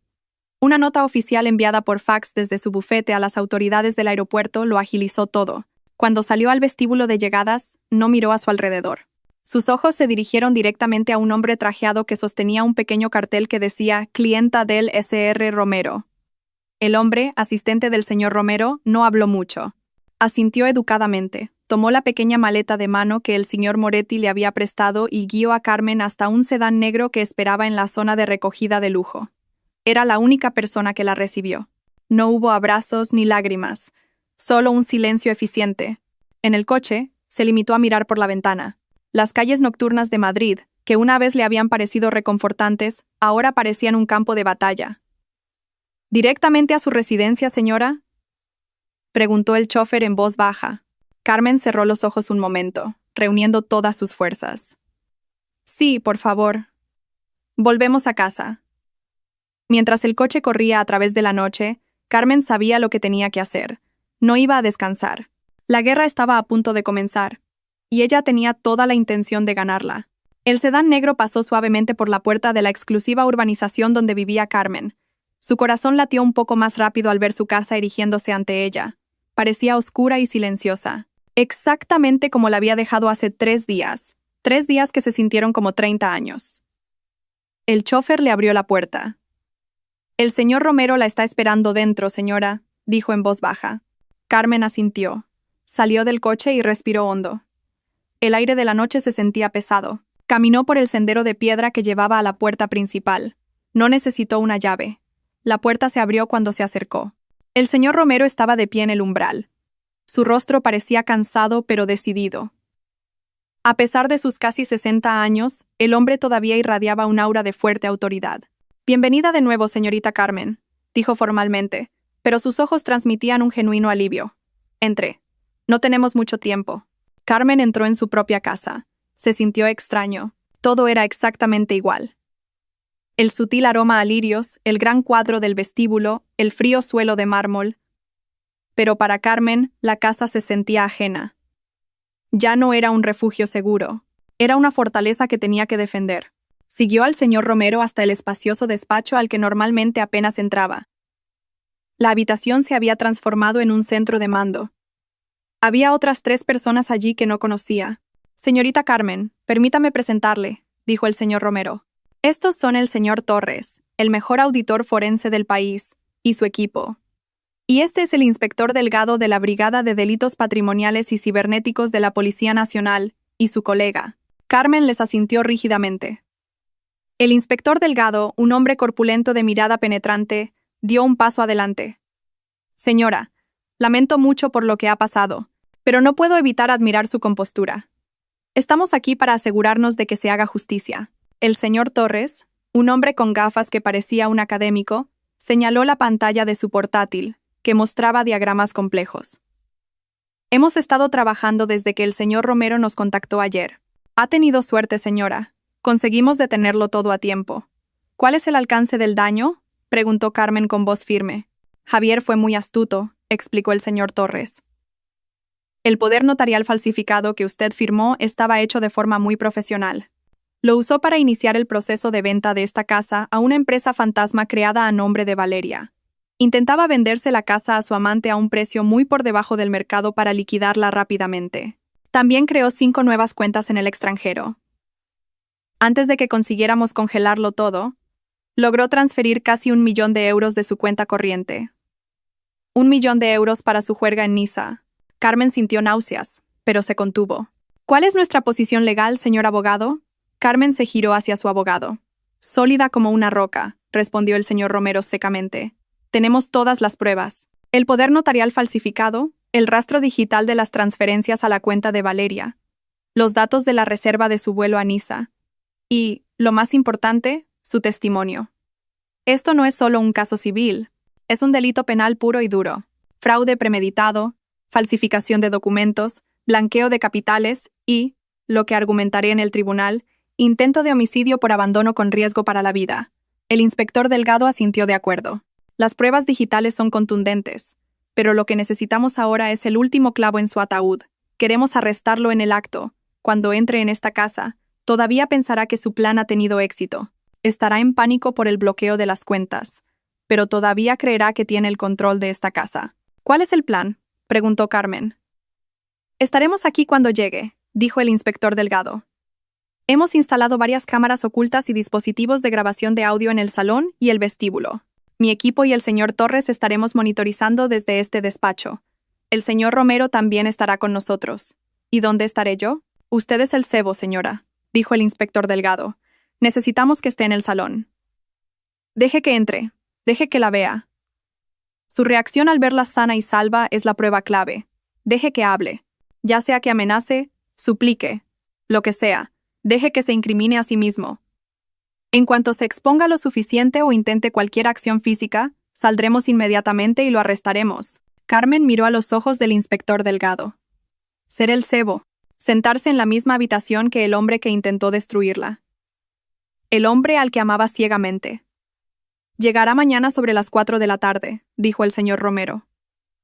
Una nota oficial enviada por fax desde su bufete a las autoridades del aeropuerto lo agilizó todo. Cuando salió al vestíbulo de llegadas, no miró a su alrededor. Sus ojos se dirigieron directamente a un hombre trajeado que sostenía un pequeño cartel que decía «Clienta del Sr. Romero». El hombre, asistente del señor Romero, no habló mucho. Asintió educadamente, tomó la pequeña maleta de mano que el señor Moretti le había prestado y guió a Carmen hasta un sedán negro que esperaba en la zona de recogida de lujo. Era la única persona que la recibió. No hubo abrazos ni lágrimas, solo un silencio eficiente. En el coche, se limitó a mirar por la ventana. Las calles nocturnas de Madrid, que una vez le habían parecido reconfortantes, ahora parecían un campo de batalla. ¿Directamente a su residencia, señora?, preguntó el chofer en voz baja. Carmen cerró los ojos un momento, reuniendo todas sus fuerzas. Sí, por favor. Volvemos a casa. Mientras el coche corría a través de la noche, Carmen sabía lo que tenía que hacer. No iba a descansar. La guerra estaba a punto de comenzar, y ella tenía toda la intención de ganarla. El sedán negro pasó suavemente por la puerta de la exclusiva urbanización donde vivía Carmen. Su corazón latió un poco más rápido al ver su casa erigiéndose ante ella. Parecía oscura y silenciosa, exactamente como la había dejado hace 3 días. 3 días que se sintieron como 30 años. El chofer le abrió la puerta. «El señor Romero la está esperando dentro, señora», dijo en voz baja. Carmen asintió. Salió del coche y respiró hondo. El aire de la noche se sentía pesado. Caminó por el sendero de piedra que llevaba a la puerta principal. No necesitó una llave. La puerta se abrió cuando se acercó. El señor Romero estaba de pie en el umbral. Su rostro parecía cansado pero decidido. A pesar de sus casi 60 años, el hombre todavía irradiaba un aura de fuerte autoridad. «Bienvenida de nuevo, señorita Carmen», dijo formalmente, pero sus ojos transmitían un genuino alivio. «Entre. No tenemos mucho tiempo». Carmen entró en su propia casa. Se sintió extraño. Todo era exactamente igual. El sutil aroma a lirios, el gran cuadro del vestíbulo, el frío suelo de mármol. Pero para Carmen, la casa se sentía ajena. Ya no era un refugio seguro. Era una fortaleza que tenía que defender. Siguió al señor Romero hasta el espacioso despacho al que normalmente apenas entraba. La habitación se había transformado en un centro de mando. Había otras 3 personas allí que no conocía. «Señorita Carmen, permítame presentarle», dijo el señor Romero. «Estos son el señor Torres, el mejor auditor forense del país, y su equipo. Y este es el inspector Delgado de la Brigada de Delitos Patrimoniales y Cibernéticos de la Policía Nacional, y su colega». Carmen les asintió rígidamente. El inspector Delgado, un hombre corpulento de mirada penetrante, dio un paso adelante. «Señora, lamento mucho por lo que ha pasado, pero no puedo evitar admirar su compostura. Estamos aquí para asegurarnos de que se haga justicia». El señor Torres, un hombre con gafas que parecía un académico, señaló la pantalla de su portátil, que mostraba diagramas complejos. «Hemos estado trabajando desde que el señor Romero nos contactó ayer. Ha tenido suerte, señora. Conseguimos detenerlo todo a tiempo». «¿Cuál es el alcance del daño?», preguntó Carmen con voz firme. «Javier fue muy astuto», explicó el señor Torres. «El poder notarial falsificado que usted firmó estaba hecho de forma muy profesional. Lo usó para iniciar el proceso de venta de esta casa a una empresa fantasma creada a nombre de Valeria. Intentaba venderse la casa a su amante a un precio muy por debajo del mercado para liquidarla rápidamente. También creó 5 nuevas cuentas en el extranjero. Antes de que consiguiéramos congelarlo todo, logró transferir casi 1 millón de euros de su cuenta corriente. 1 millón de euros para su juerga en Niza». Carmen sintió náuseas, pero se contuvo. «¿Cuál es nuestra posición legal, señor abogado?». Carmen se giró hacia su abogado. «Sólida como una roca», respondió el señor Romero secamente. «Tenemos todas las pruebas. El poder notarial falsificado, el rastro digital de las transferencias a la cuenta de Valeria, los datos de la reserva de su vuelo a Niza y, lo más importante, su testimonio. Esto no es solo un caso civil, es un delito penal puro y duro. Fraude premeditado, falsificación de documentos, blanqueo de capitales y, lo que argumentaré en el tribunal, intento de homicidio por abandono con riesgo para la vida». El inspector Delgado asintió de acuerdo. Las pruebas digitales son contundentes, pero lo que necesitamos ahora es el último clavo en su ataúd. Queremos arrestarlo en el acto. Cuando entre en esta casa, todavía pensará que su plan ha tenido éxito. Estará en pánico por el bloqueo de las cuentas, pero todavía creerá que tiene el control de esta casa. ¿Cuál es el plan?, preguntó Carmen. Estaremos aquí cuando llegue, dijo el inspector Delgado. Hemos instalado varias cámaras ocultas y dispositivos de grabación de audio en el salón y el vestíbulo. Mi equipo y el señor Torres estaremos monitorizando desde este despacho. El señor Romero también estará con nosotros. ¿Y dónde estaré yo? Usted es el cebo, señora, dijo el inspector Delgado. Necesitamos que esté en el salón. Deje que entre. Deje que la vea. Su reacción al verla sana y salva es la prueba clave. Deje que hable. Ya sea que amenace, suplique, lo que sea. Deje que se incrimine a sí mismo. En cuanto se exponga lo suficiente o intente cualquier acción física, saldremos inmediatamente y lo arrestaremos. Carmen miró a los ojos del inspector Delgado. Ser el cebo. Sentarse en la misma habitación que el hombre que intentó destruirla. El hombre al que amaba ciegamente. Llegará mañana sobre las 4 de la tarde, dijo el señor Romero.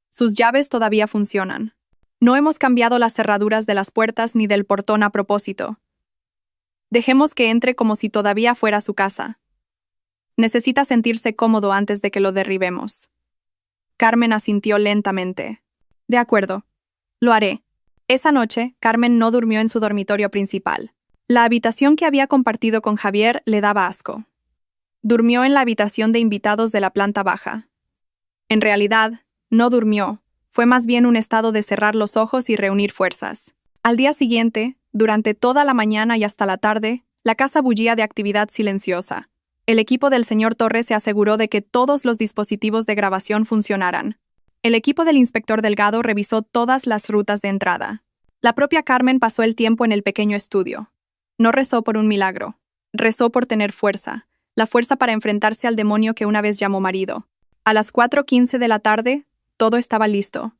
Sus llaves todavía funcionan. No hemos cambiado las cerraduras de las puertas ni del portón a propósito. Dejemos que entre como si todavía fuera su casa. Necesita sentirse cómodo antes de que lo derribemos. Carmen asintió lentamente. De acuerdo. Lo haré. Esa noche, Carmen no durmió en su dormitorio principal. La habitación que había compartido con Javier le daba asco. Durmió en la habitación de invitados de la planta baja. En realidad, no durmió. Fue más bien un estado de cerrar los ojos y reunir fuerzas. Al día siguiente, durante toda la mañana y hasta la tarde, la casa bullía de actividad silenciosa. El equipo del señor Torres se aseguró de que todos los dispositivos de grabación funcionaran. El equipo del inspector Delgado revisó todas las rutas de entrada. La propia Carmen pasó el tiempo en el pequeño estudio. No rezó por un milagro. Rezó por tener fuerza. La fuerza para enfrentarse al demonio que una vez llamó marido. A las 4:15 de la tarde, todo estaba listo.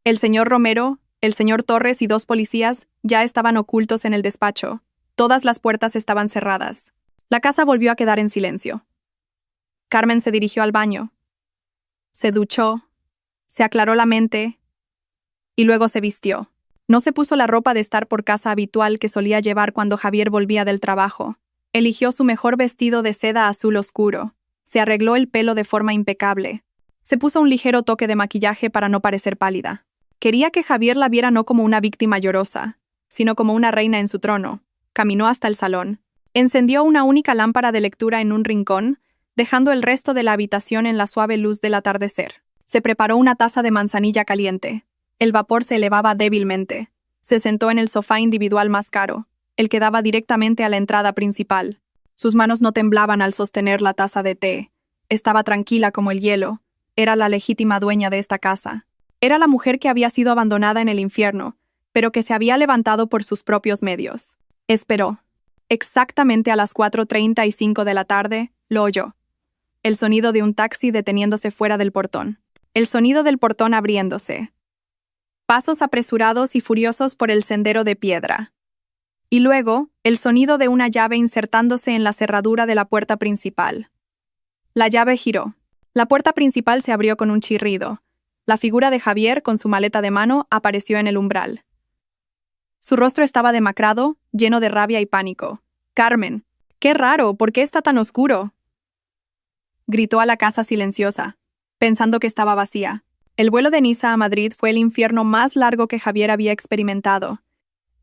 El señor Romero, el señor Torres y 2 policías ya estaban ocultos en el despacho. Todas las puertas estaban cerradas. La casa volvió a quedar en silencio. Carmen se dirigió al baño. Se duchó, se aclaró la mente y luego se vistió. No se puso la ropa de estar por casa habitual que solía llevar cuando Javier volvía del trabajo. Eligió su mejor vestido de seda azul oscuro. Se arregló el pelo de forma impecable. Se puso un ligero toque de maquillaje para no parecer pálida. Quería que Javier la viera no como una víctima llorosa, sino como una reina en su trono. Caminó hasta el salón. Encendió una única lámpara de lectura en un rincón, dejando el resto de la habitación en la suave luz del atardecer. Se preparó una taza de manzanilla caliente. El vapor se elevaba débilmente. Se sentó en el sofá individual más caro, el que daba directamente a la entrada principal. Sus manos no temblaban al sostener la taza de té. Estaba tranquila como el hielo. Era la legítima dueña de esta casa. Era la mujer que había sido abandonada en el infierno, pero que se había levantado por sus propios medios. Esperó. Exactamente a las 4:35 de la tarde, lo oyó. El sonido de un taxi deteniéndose fuera del portón. El sonido del portón abriéndose. Pasos apresurados y furiosos por el sendero de piedra. Y luego, el sonido de una llave insertándose en la cerradura de la puerta principal. La llave giró. La puerta principal se abrió con un chirrido. La figura de Javier, con su maleta de mano, apareció en el umbral. Su rostro estaba demacrado, lleno de rabia y pánico. «Carmen, qué raro, ¿por qué está tan oscuro?», gritó a la casa silenciosa, pensando que estaba vacía. El vuelo de Niza a Madrid fue el infierno más largo que Javier había experimentado.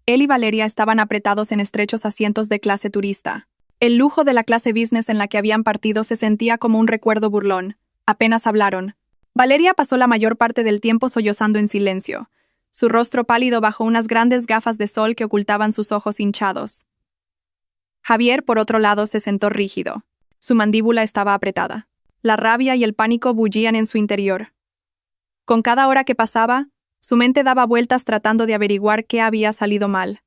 Él y Valeria estaban apretados en estrechos asientos de clase turista. El lujo de la clase business en la que habían partido se sentía como un recuerdo burlón. Apenas hablaron. Valeria pasó la mayor parte del tiempo sollozando en silencio, su rostro pálido bajo unas grandes gafas de sol que ocultaban sus ojos hinchados. Javier, por otro lado, se sentó rígido. Su mandíbula estaba apretada. La rabia y el pánico bullían en su interior. Con cada hora que pasaba, su mente daba vueltas tratando de averiguar qué había salido mal.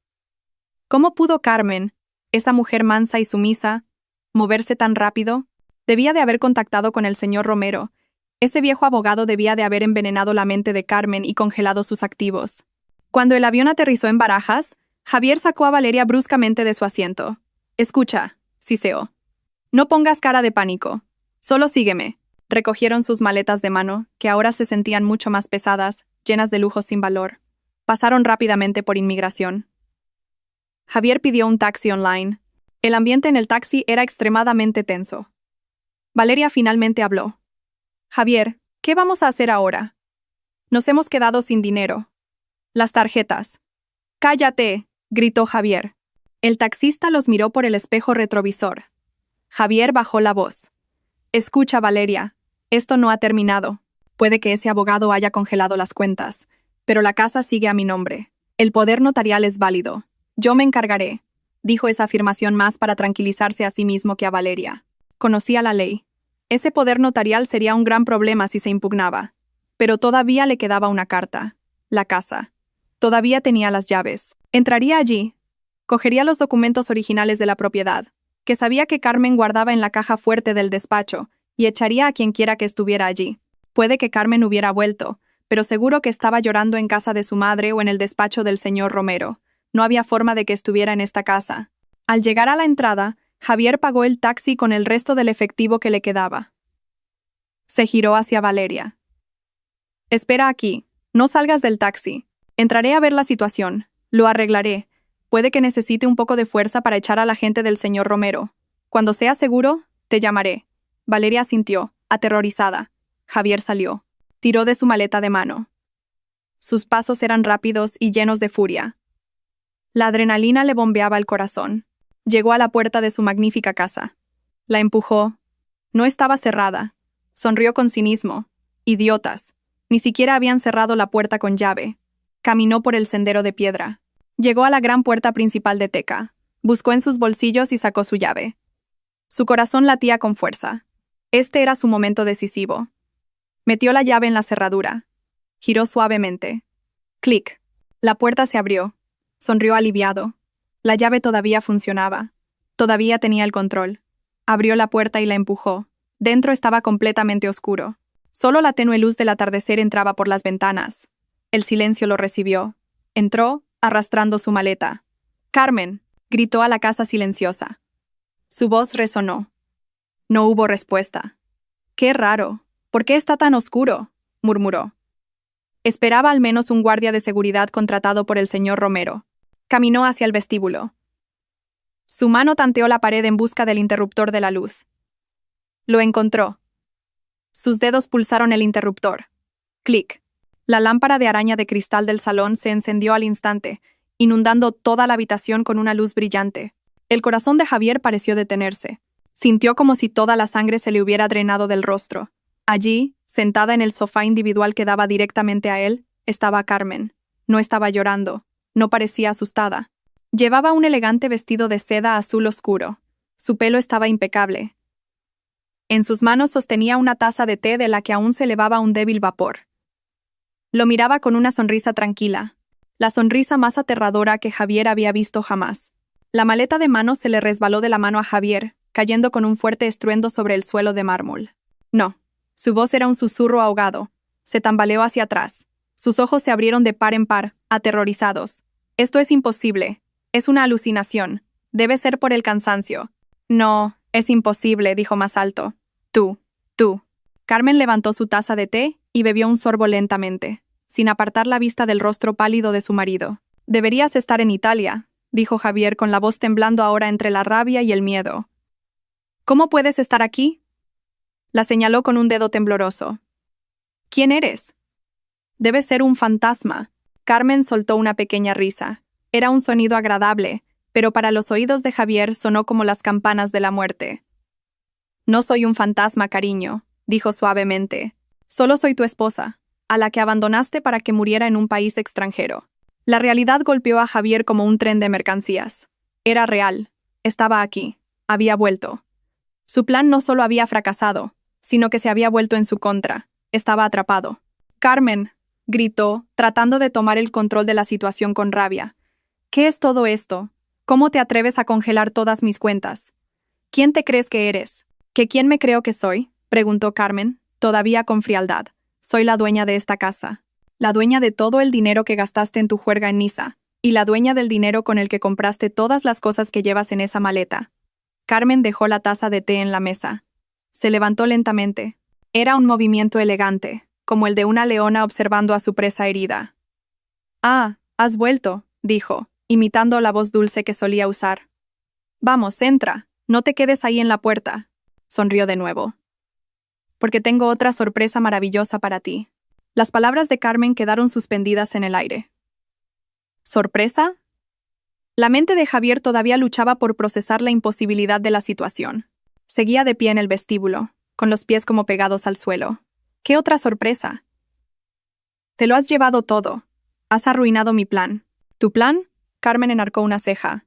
¿Cómo pudo Carmen, esa mujer mansa y sumisa, moverse tan rápido? Debía de haber contactado con el señor Romero. Ese viejo abogado debía de haber envenenado la mente de Carmen y congelado sus activos. Cuando el avión aterrizó en Barajas, Javier sacó a Valeria bruscamente de su asiento. «Escucha», siseó. «No pongas cara de pánico. Solo sígueme. Recogieron sus maletas de mano, que ahora se sentían mucho más pesadas, llenas de lujos sin valor. Pasaron rápidamente por inmigración. Javier pidió un taxi online. El ambiente en el taxi era extremadamente tenso. Valeria finalmente habló. Javier, ¿qué vamos a hacer ahora? Nos hemos quedado sin dinero. Las tarjetas. ¡Cállate!, gritó Javier. El taxista los miró por el espejo retrovisor. Javier bajó la voz. Escucha, Valeria, esto no ha terminado. Puede que ese abogado haya congelado las cuentas, pero la casa sigue a mi nombre. El poder notarial es válido. Yo me encargaré, dijo esa afirmación más para tranquilizarse a sí mismo que a Valeria. Conocía la ley. Ese poder notarial sería un gran problema si se impugnaba. Pero todavía le quedaba una carta. La casa. Todavía tenía las llaves. Entraría allí. Cogería los documentos originales de la propiedad, que sabía que Carmen guardaba en la caja fuerte del despacho, y echaría a quien quiera que estuviera allí. Puede que Carmen hubiera vuelto, pero seguro que estaba llorando en casa de su madre o en el despacho del señor Romero. No había forma de que estuviera en esta casa. Al llegar a la entrada, Javier pagó el taxi con el resto del efectivo que le quedaba. Se giró hacia Valeria. Espera aquí. No salgas del taxi. Entraré a ver la situación. Lo arreglaré. Puede que necesite un poco de fuerza para echar a la gente del señor Romero. Cuando sea seguro, te llamaré. Valeria asintió, aterrorizada. Javier salió. Tiró de su maleta de mano. Sus pasos eran rápidos y llenos de furia. La adrenalina le bombeaba el corazón. Llegó a la puerta de su magnífica casa. La empujó. No estaba cerrada. Sonrió con cinismo. Idiotas. Ni siquiera habían cerrado la puerta con llave. Caminó por el sendero de piedra. Llegó a la gran puerta principal de teca. Buscó en sus bolsillos y sacó su llave. Su corazón latía con fuerza. Este era su momento decisivo. Metió la llave en la cerradura. Giró suavemente. Clic. La puerta se abrió. Sonrió aliviado. La llave todavía funcionaba. Todavía tenía el control. Abrió la puerta y la empujó. Dentro estaba completamente oscuro. Solo la tenue luz del atardecer entraba por las ventanas. El silencio lo recibió. Entró, arrastrando su maleta. «Carmen», gritó a la casa silenciosa. Su voz resonó. No hubo respuesta. «Qué raro. ¿Por qué está tan oscuro?», murmuró. Esperaba al menos un guardia de seguridad contratado por el señor Romero. Caminó hacia el vestíbulo. Su mano tanteó la pared en busca del interruptor de la luz. Lo encontró. Sus dedos pulsaron el interruptor. Clic. La lámpara de araña de cristal del salón se encendió al instante, inundando toda la habitación con una luz brillante. El corazón de Javier pareció detenerse. Sintió como si toda la sangre se le hubiera drenado del rostro. Allí, sentada en el sofá individual que daba directamente a él, estaba Carmen. No estaba llorando. No parecía asustada. Llevaba un elegante vestido de seda azul oscuro. Su pelo estaba impecable. En sus manos sostenía una taza de té de la que aún se elevaba un débil vapor. Lo miraba con una sonrisa tranquila, la sonrisa más aterradora que Javier había visto jamás. La maleta de mano se le resbaló de la mano a Javier, cayendo con un fuerte estruendo sobre el suelo de mármol. No. Su voz era un susurro ahogado. Se tambaleó hacia atrás. Sus ojos se abrieron de par en par, aterrorizados. Esto es imposible. Es una alucinación. Debe ser por el cansancio. No, es imposible, dijo más alto. Tú. Carmen levantó su taza de té y bebió un sorbo lentamente, sin apartar la vista del rostro pálido de su marido. Deberías estar en Italia, dijo Javier con la voz temblando ahora entre la rabia y el miedo. ¿Cómo puedes estar aquí? La señaló con un dedo tembloroso. ¿Quién eres? Debes ser un fantasma. Carmen soltó una pequeña risa. Era un sonido agradable, pero para los oídos de Javier sonó como las campanas de la muerte. No soy un fantasma, cariño, dijo suavemente. Solo soy tu esposa, a la que abandonaste para que muriera en un país extranjero. La realidad golpeó a Javier como un tren de mercancías. Era real. Estaba aquí. Había vuelto. Su plan no solo había fracasado, sino que se había vuelto en su contra. Estaba atrapado. «Carmen», gritó, tratando de tomar el control de la situación con rabia. «¿Qué es todo esto? ¿Cómo te atreves a congelar todas mis cuentas? ¿Quién te crees que eres?» «¿Que quién me creo que soy?», preguntó Carmen, todavía con frialdad. «Soy la dueña de esta casa. La dueña de todo el dinero que gastaste en tu juerga en Niza, y la dueña del dinero con el que compraste todas las cosas que llevas en esa maleta». Carmen dejó la taza de té en la mesa. Se levantó lentamente. Era un movimiento elegante, como el de una leona observando a su presa herida. «Ah, has vuelto», dijo, imitando la voz dulce que solía usar. «Vamos, entra, no te quedes ahí en la puerta», sonrió de nuevo. «Porque tengo otra sorpresa maravillosa para ti». Las palabras de Carmen quedaron suspendidas en el aire. ¿Sorpresa? La mente de Javier todavía luchaba por procesar la imposibilidad de la situación. Seguía de pie en el vestíbulo, con los pies como pegados al suelo. ¿Qué otra sorpresa? Te lo has llevado todo. Has arruinado mi plan. ¿Tu plan? Carmen enarcó una ceja.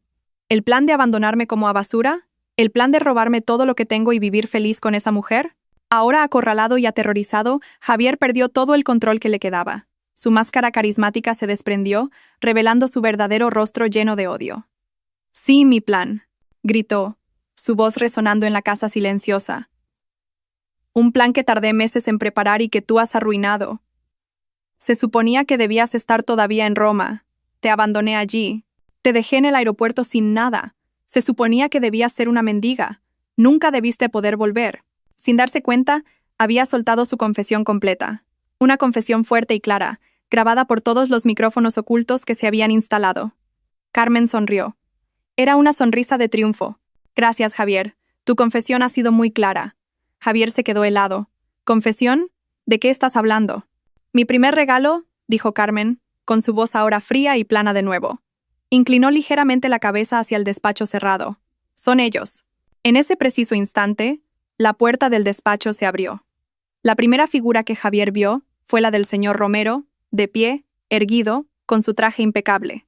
¿El plan de abandonarme como a basura? ¿El plan de robarme todo lo que tengo y vivir feliz con esa mujer? Ahora acorralado y aterrorizado, Javier perdió todo el control que le quedaba. Su máscara carismática se desprendió, revelando su verdadero rostro lleno de odio. «Sí, mi plan», gritó, su voz resonando en la casa silenciosa. «Un plan que tardé meses en preparar y que tú has arruinado. Se suponía que debías estar todavía en Roma. Te abandoné allí. Te dejé en el aeropuerto sin nada. Se suponía que debías ser una mendiga. Nunca debiste poder volver». Sin darse cuenta, había soltado su confesión completa. Una confesión fuerte y clara, grabada por todos los micrófonos ocultos que se habían instalado. Carmen sonrió. Era una sonrisa de triunfo. «Gracias, Javier. Tu confesión ha sido muy clara». Javier se quedó helado. «¿Confesión? ¿De qué estás hablando?» «Mi primer regalo», dijo Carmen, con su voz ahora fría y plana de nuevo. Inclinó ligeramente la cabeza hacia el despacho cerrado. «Son ellos». En ese preciso instante, la puerta del despacho se abrió. La primera figura que Javier vio fue la del señor Romero, de pie, erguido, con su traje impecable.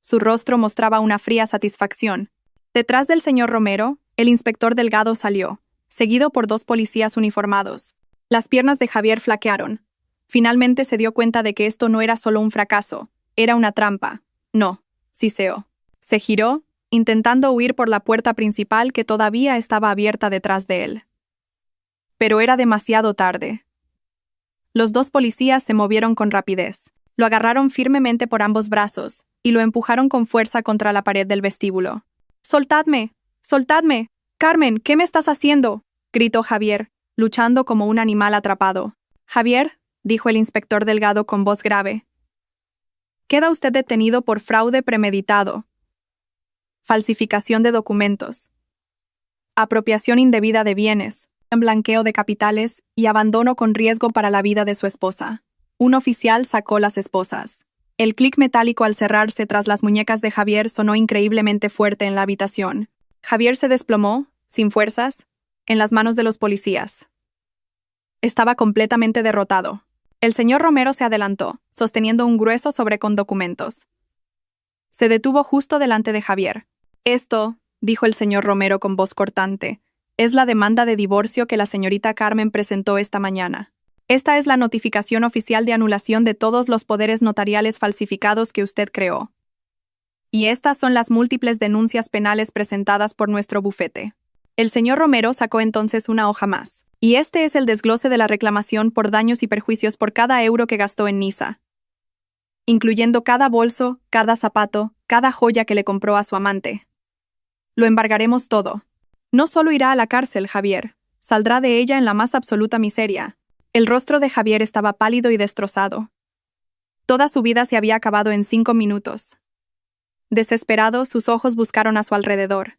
Su rostro mostraba una fría satisfacción. Detrás del señor Romero, el inspector Delgado salió, seguido por 2 policías uniformados. Las piernas de Javier flaquearon. Finalmente se dio cuenta de que esto no era solo un fracaso, era una trampa. «No», siseó. Se giró, intentando huir por la puerta principal que todavía estaba abierta detrás de él. Pero era demasiado tarde. Los 2 policías se movieron con rapidez. Lo agarraron firmemente por ambos brazos y lo empujaron con fuerza contra la pared del vestíbulo. «¡Soltadme! ¡Soltadme! Carmen, ¿qué me estás haciendo?», gritó Javier, luchando como un animal atrapado. «Javier», dijo el inspector Delgado con voz grave, «queda usted detenido por fraude premeditado, falsificación de documentos, apropiación indebida de bienes, blanqueo de capitales y abandono con riesgo para la vida de su esposa». Un oficial sacó las esposas. El clic metálico al cerrarse tras las muñecas de Javier sonó increíblemente fuerte en la habitación. Javier se desplomó, sin fuerzas, en las manos de los policías. Estaba completamente derrotado. El señor Romero se adelantó, sosteniendo un grueso sobre con documentos. Se detuvo justo delante de Javier. «Esto», dijo el señor Romero con voz cortante, «es la demanda de divorcio que la señorita Carmen presentó esta mañana. Esta es la notificación oficial de anulación de todos los poderes notariales falsificados que usted creó. Y estas son las múltiples denuncias penales presentadas por nuestro bufete». El señor Romero sacó entonces una hoja más. «Y este es el desglose de la reclamación por daños y perjuicios por cada euro que gastó en Niza, incluyendo cada bolso, cada zapato, cada joya que le compró a su amante. Lo embargaremos todo. No solo irá a la cárcel, Javier, saldrá de ella en la más absoluta miseria». El rostro de Javier estaba pálido y destrozado. Toda su vida se había acabado en 5 minutos. Desesperado, sus ojos buscaron a su alrededor.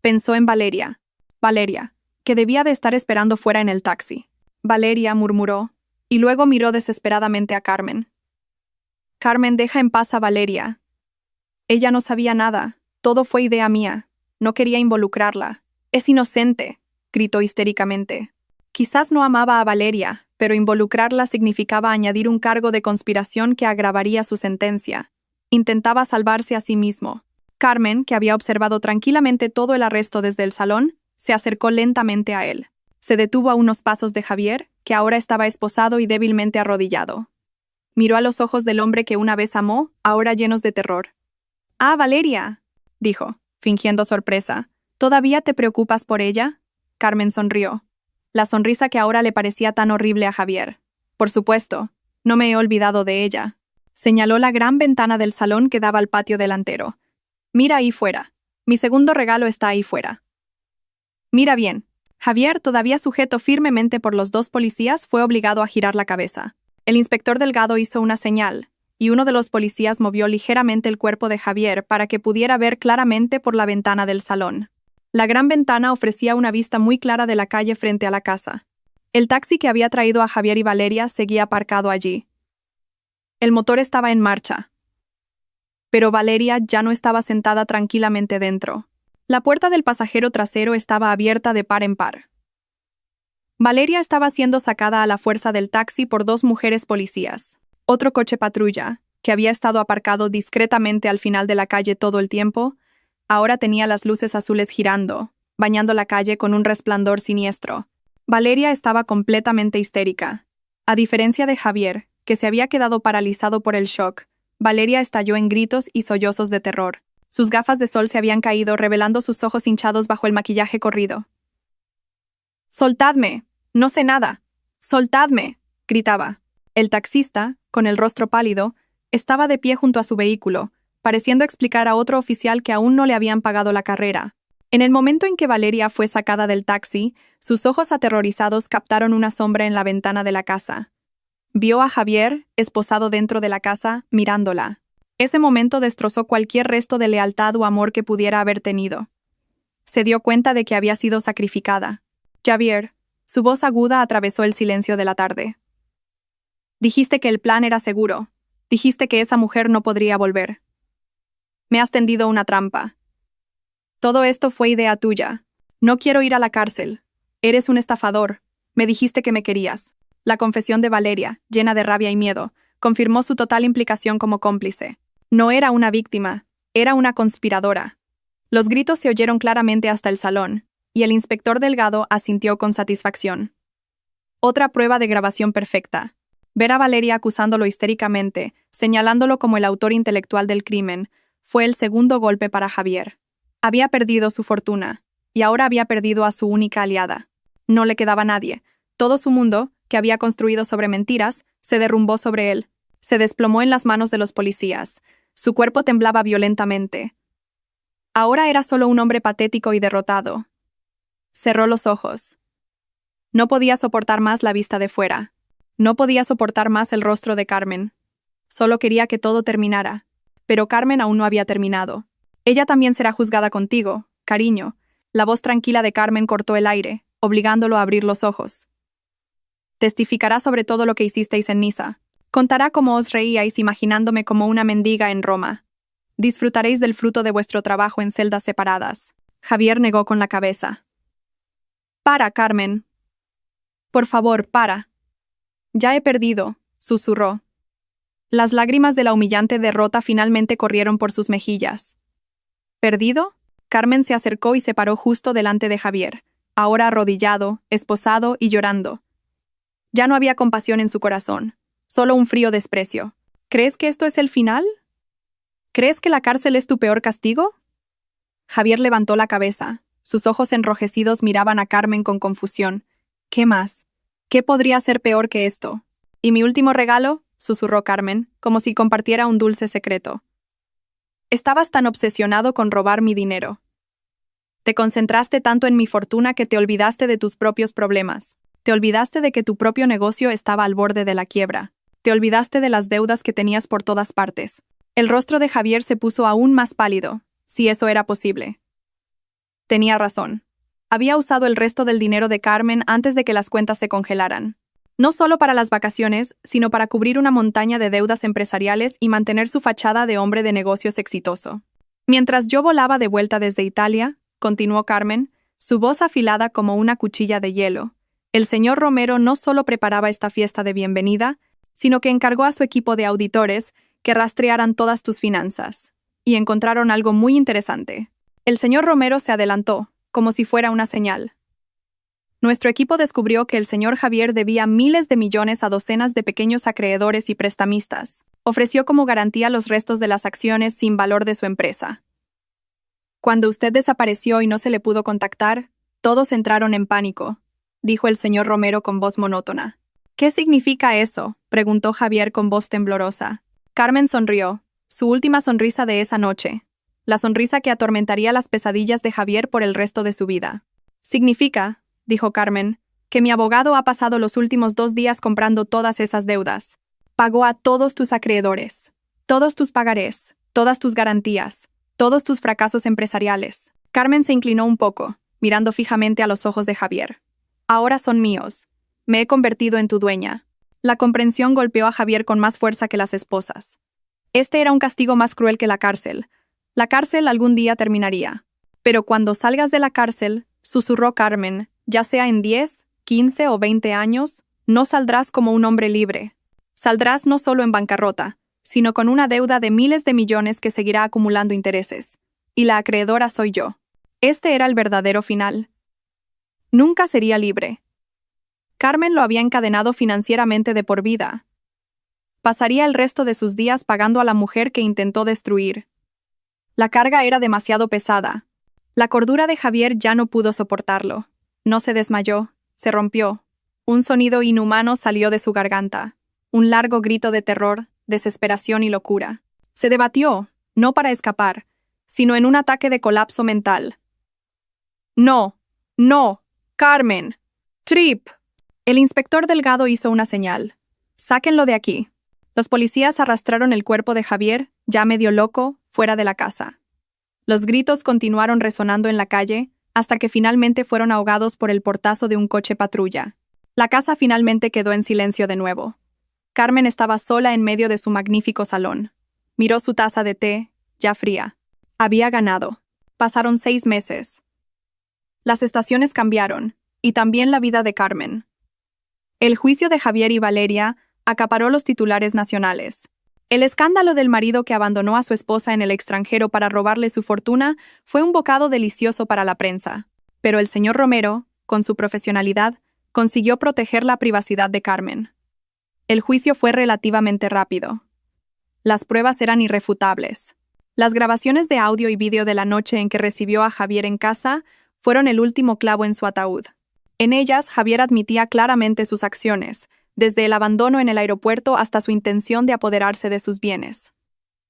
Pensó en Valeria. Valeria, que debía de estar esperando fuera en el taxi. «Valeria», murmuró, y luego miró desesperadamente a Carmen. «Carmen, deja en paz a Valeria. Ella no sabía nada, todo fue idea mía. No quería involucrarla. Es inocente», gritó histéricamente. Quizás no amaba a Valeria, pero involucrarla significaba añadir un cargo de conspiración que agravaría su sentencia. Intentaba salvarse a sí mismo. Carmen, que había observado tranquilamente todo el arresto desde el salón, se acercó lentamente a él. Se detuvo a unos pasos de Javier, que ahora estaba esposado y débilmente arrodillado. Miró a los ojos del hombre que una vez amó, ahora llenos de terror. «Ah, Valeria», dijo, fingiendo sorpresa. «¿Todavía te preocupas por ella?» Carmen sonrió. La sonrisa que ahora le parecía tan horrible a Javier. «Por supuesto, no me he olvidado de ella». Señaló la gran ventana del salón que daba al patio delantero. «Mira ahí fuera. Mi segundo regalo está ahí fuera». «Mira bien». Javier, todavía sujeto firmemente por los dos policías, fue obligado a girar la cabeza. El inspector Delgado hizo una señal, y uno de los policías movió ligeramente el cuerpo de Javier para que pudiera ver claramente por la ventana del salón. La gran ventana ofrecía una vista muy clara de la calle frente a la casa. El taxi que había traído a Javier y Valeria seguía aparcado allí. El motor estaba en marcha. Pero Valeria ya no estaba sentada tranquilamente dentro. La puerta del pasajero trasero estaba abierta de par en par. Valeria estaba siendo sacada a la fuerza del taxi por dos mujeres policías. Otro coche patrulla, que había estado aparcado discretamente al final de la calle todo el tiempo, ahora tenía las luces azules girando, bañando la calle con un resplandor siniestro. Valeria estaba completamente histérica. A diferencia de Javier, que se había quedado paralizado por el shock, Valeria estalló en gritos y sollozos de terror. Sus gafas de sol se habían caído, revelando sus ojos hinchados bajo el maquillaje corrido. «¡Soltadme! No sé nada. ¡Soltadme!», gritaba. El taxista, con el rostro pálido, estaba de pie junto a su vehículo, pareciendo explicar a otro oficial que aún no le habían pagado la carrera. En el momento en que Valeria fue sacada del taxi, sus ojos aterrorizados captaron una sombra en la ventana de la casa. Vio a Javier, esposado dentro de la casa, mirándola. Ese momento destrozó cualquier resto de lealtad o amor que pudiera haber tenido. Se dio cuenta de que había sido sacrificada. «Javier», su voz aguda atravesó el silencio de la tarde. «Dijiste que el plan era seguro. Dijiste que esa mujer no podría volver. Me has tendido una trampa. Todo esto fue idea tuya. No quiero ir a la cárcel. Eres un estafador. Me dijiste que me querías». La confesión de Valeria, llena de rabia y miedo, confirmó su total implicación como cómplice. No era una víctima, era una conspiradora. Los gritos se oyeron claramente hasta el salón, y el inspector Delgado asintió con satisfacción. Otra prueba de grabación perfecta. Ver a Valeria acusándolo histéricamente, señalándolo como el autor intelectual del crimen, fue el segundo golpe para Javier. Había perdido su fortuna, y ahora había perdido a su única aliada. No le quedaba nadie. Todo su mundo, que había construido sobre mentiras, se derrumbó sobre él. Se desplomó en las manos de los policías. Su cuerpo temblaba violentamente. Ahora era solo un hombre patético y derrotado. Cerró los ojos. No podía soportar más la vista de fuera. No podía soportar más el rostro de Carmen. Solo quería que todo terminara. Pero Carmen aún no había terminado. «Ella también será juzgada contigo, cariño». La voz tranquila de Carmen cortó el aire, obligándolo a abrir los ojos. «Testificará sobre todo lo que hicisteis en Niza. Contará cómo os reíais imaginándome como una mendiga en Roma. Disfrutaréis del fruto de vuestro trabajo en celdas separadas». Javier negó con la cabeza. «Para, Carmen. Por favor, para». «Ya he perdido», susurró. Las lágrimas de la humillante derrota finalmente corrieron por sus mejillas. «¿Perdido?». Carmen se acercó y se paró justo delante de Javier, ahora arrodillado, esposado y llorando. Ya no había compasión en su corazón, solo un frío desprecio. «¿Crees que esto es el final? ¿Crees que la cárcel es tu peor castigo?». Javier levantó la cabeza. Sus ojos enrojecidos miraban a Carmen con confusión. «¿Qué más? ¿Qué podría ser peor que esto?». «¿Y mi último regalo?», susurró Carmen, como si compartiera un dulce secreto. «Estabas tan obsesionado con robar mi dinero. Te concentraste tanto en mi fortuna que te olvidaste de tus propios problemas. Te olvidaste de que tu propio negocio estaba al borde de la quiebra. Te olvidaste de las deudas que tenías por todas partes». El rostro de Javier se puso aún más pálido, si eso era posible. Tenía razón. Había usado el resto del dinero de Carmen antes de que las cuentas se congelaran. No solo para las vacaciones, sino para cubrir una montaña de deudas empresariales y mantener su fachada de hombre de negocios exitoso. «Mientras yo volaba de vuelta desde Italia», continuó Carmen, su voz afilada como una cuchilla de hielo, «el señor Romero no solo preparaba esta fiesta de bienvenida, sino que encargó a su equipo de auditores que rastrearan todas tus finanzas. Y encontraron algo muy interesante. El señor Romero se adelantó, como si fuera una señal. Nuestro equipo descubrió que el señor Javier debía miles de millones a docenas de pequeños acreedores y prestamistas. Ofreció como garantía los restos de las acciones sin valor de su empresa. Cuando usted desapareció y no se le pudo contactar, todos entraron en pánico», dijo el señor Romero con voz monótona. «¿Qué significa eso?», preguntó Javier con voz temblorosa. Carmen sonrió, su última sonrisa de esa noche, la sonrisa que atormentaría las pesadillas de Javier por el resto de su vida. «Significa», dijo Carmen, que mi abogado ha pasado los últimos 2 días comprando todas esas deudas. Pagó a todos tus acreedores, todos tus pagarés, todas tus garantías, todos tus fracasos empresariales. Carmen se inclinó un poco, mirando fijamente a los ojos de Javier. Ahora son míos. Me he convertido en tu dueña. La comprensión golpeó a Javier con más fuerza que las esposas. Este era un castigo más cruel que la cárcel. La cárcel algún día terminaría. Pero cuando salgas de la cárcel, susurró Carmen, ya sea en 10, 15 o 20 años, no saldrás como un hombre libre. Saldrás no solo en bancarrota, sino con una deuda de miles de millones que seguirá acumulando intereses. Y la acreedora soy yo. Este era el verdadero final. Nunca sería libre. Carmen lo había encadenado financieramente de por vida. Pasaría el resto de sus días pagando a la mujer que intentó destruir. La carga era demasiado pesada. La cordura de Javier ya no pudo soportarlo. No se desmayó, se rompió. Un sonido inhumano salió de su garganta. Un largo grito de terror, desesperación y locura. Se debatió, no para escapar, sino en un ataque de colapso mental. ¡No! ¡No! ¡Carmen! ¡Trip! El inspector Delgado hizo una señal. «Sáquenlo de aquí». Los policías arrastraron el cuerpo de Javier, ya medio loco, fuera de la casa. Los gritos continuaron resonando en la calle, hasta que finalmente fueron ahogados por el portazo de un coche patrulla. La casa finalmente quedó en silencio de nuevo. Carmen estaba sola en medio de su magnífico salón. Miró su taza de té, ya fría. Había ganado. Pasaron 6 meses. Las estaciones cambiaron, y también la vida de Carmen. El juicio de Javier y Valeria acaparó los titulares nacionales. El escándalo del marido que abandonó a su esposa en el extranjero para robarle su fortuna fue un bocado delicioso para la prensa. Pero el señor Romero, con su profesionalidad, consiguió proteger la privacidad de Carmen. El juicio fue relativamente rápido. Las pruebas eran irrefutables. Las grabaciones de audio y vídeo de la noche en que recibió a Javier en casa fueron el último clavo en su ataúd. En ellas, Javier admitía claramente sus acciones, desde el abandono en el aeropuerto hasta su intención de apoderarse de sus bienes.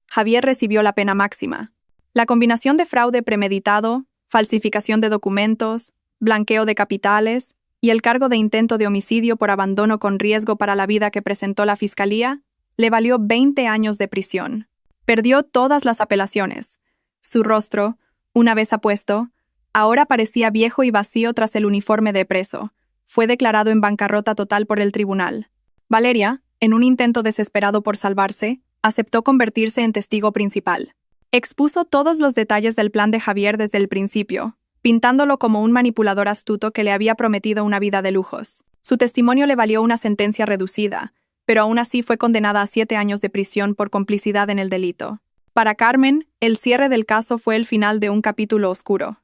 Javier recibió la pena máxima. La combinación de fraude premeditado, falsificación de documentos, blanqueo de capitales y el cargo de intento de homicidio por abandono con riesgo para la vida que presentó la fiscalía, le valió 20 años de prisión. Perdió todas las apelaciones. Su rostro, una vez apuesto, ahora parecía viejo y vacío tras el uniforme de preso. Fue declarado en bancarrota total por el tribunal. Valeria, en un intento desesperado por salvarse, aceptó convertirse en testigo principal. Expuso todos los detalles del plan de Javier desde el principio, pintándolo como un manipulador astuto que le había prometido una vida de lujos. Su testimonio le valió una sentencia reducida, pero aún así fue condenada a 7 años de prisión por complicidad en el delito. Para Carmen, el cierre del caso fue el final de un capítulo oscuro.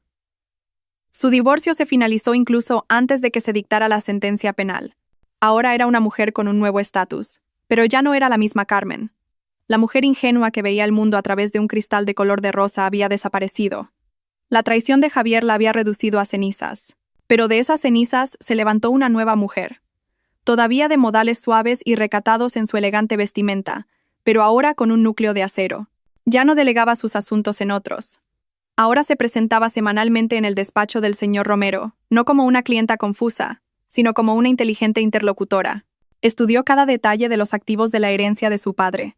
Su divorcio se finalizó incluso antes de que se dictara la sentencia penal. Ahora era una mujer con un nuevo estatus, pero ya no era la misma Carmen. La mujer ingenua que veía el mundo a través de un cristal de color de rosa había desaparecido. La traición de Javier la había reducido a cenizas, pero de esas cenizas se levantó una nueva mujer, todavía de modales suaves y recatados en su elegante vestimenta, pero ahora con un núcleo de acero. Ya no delegaba sus asuntos en otros. Ahora se presentaba semanalmente en el despacho del señor Romero, no como una clienta confusa, sino como una inteligente interlocutora. Estudió cada detalle de los activos de la herencia de su padre.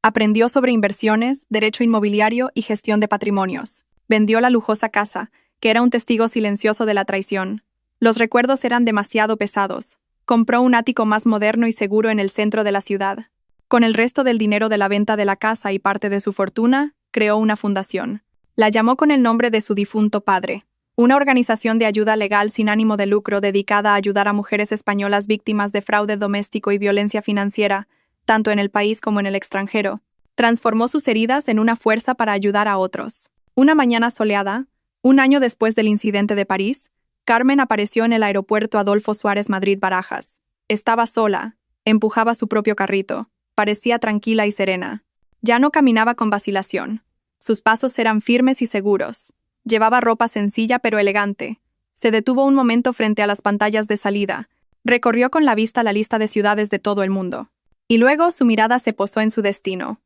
Aprendió sobre inversiones, derecho inmobiliario y gestión de patrimonios. Vendió la lujosa casa, que era un testigo silencioso de la traición. Los recuerdos eran demasiado pesados. Compró un ático más moderno y seguro en el centro de la ciudad. Con el resto del dinero de la venta de la casa y parte de su fortuna, creó una fundación. La llamó con el nombre de su difunto padre, una organización de ayuda legal sin ánimo de lucro dedicada a ayudar a mujeres españolas víctimas de fraude doméstico y violencia financiera, tanto en el país como en el extranjero. Transformó sus heridas en una fuerza para ayudar a otros. Una mañana soleada, un año después del incidente de París, Carmen apareció en el aeropuerto Adolfo Suárez Madrid-Barajas. Estaba sola, empujaba su propio carrito, parecía tranquila y serena. Ya no caminaba con vacilación. Sus pasos eran firmes y seguros. Llevaba ropa sencilla pero elegante. Se detuvo un momento frente a las pantallas de salida. Recorrió con la vista la lista de ciudades de todo el mundo. Y luego su mirada se posó en su destino.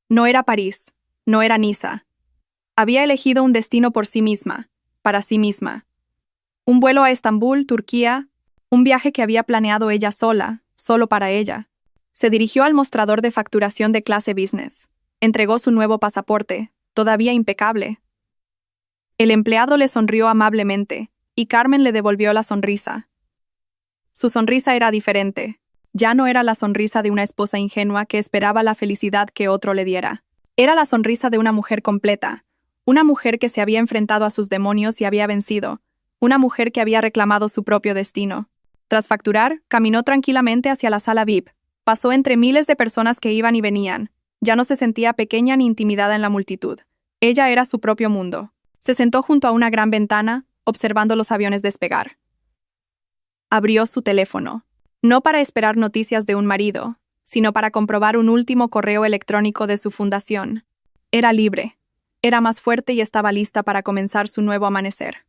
No era París, no era Niza. Había elegido un destino por sí misma, para sí misma. Un vuelo a Estambul, Turquía, un viaje que había planeado ella sola, solo para ella. Se dirigió al mostrador de facturación de clase business. Entregó su nuevo pasaporte, todavía impecable. El empleado le sonrió amablemente, y Carmen le devolvió la sonrisa. Su sonrisa era diferente. Ya no era la sonrisa de una esposa ingenua que esperaba la felicidad que otro le diera. Era la sonrisa de una mujer completa, una mujer que se había enfrentado a sus demonios y había vencido, una mujer que había reclamado su propio destino. Tras facturar, caminó tranquilamente hacia la sala VIP. Pasó entre miles de personas que iban y venían. Ya no se sentía pequeña ni intimidada en la multitud. Ella era su propio mundo. Se sentó junto a una gran ventana, observando los aviones despegar. Abrió su teléfono, no para esperar noticias de un marido, sino para comprobar un último correo electrónico de su fundación. Era libre, era más fuerte y estaba lista para comenzar su nuevo amanecer.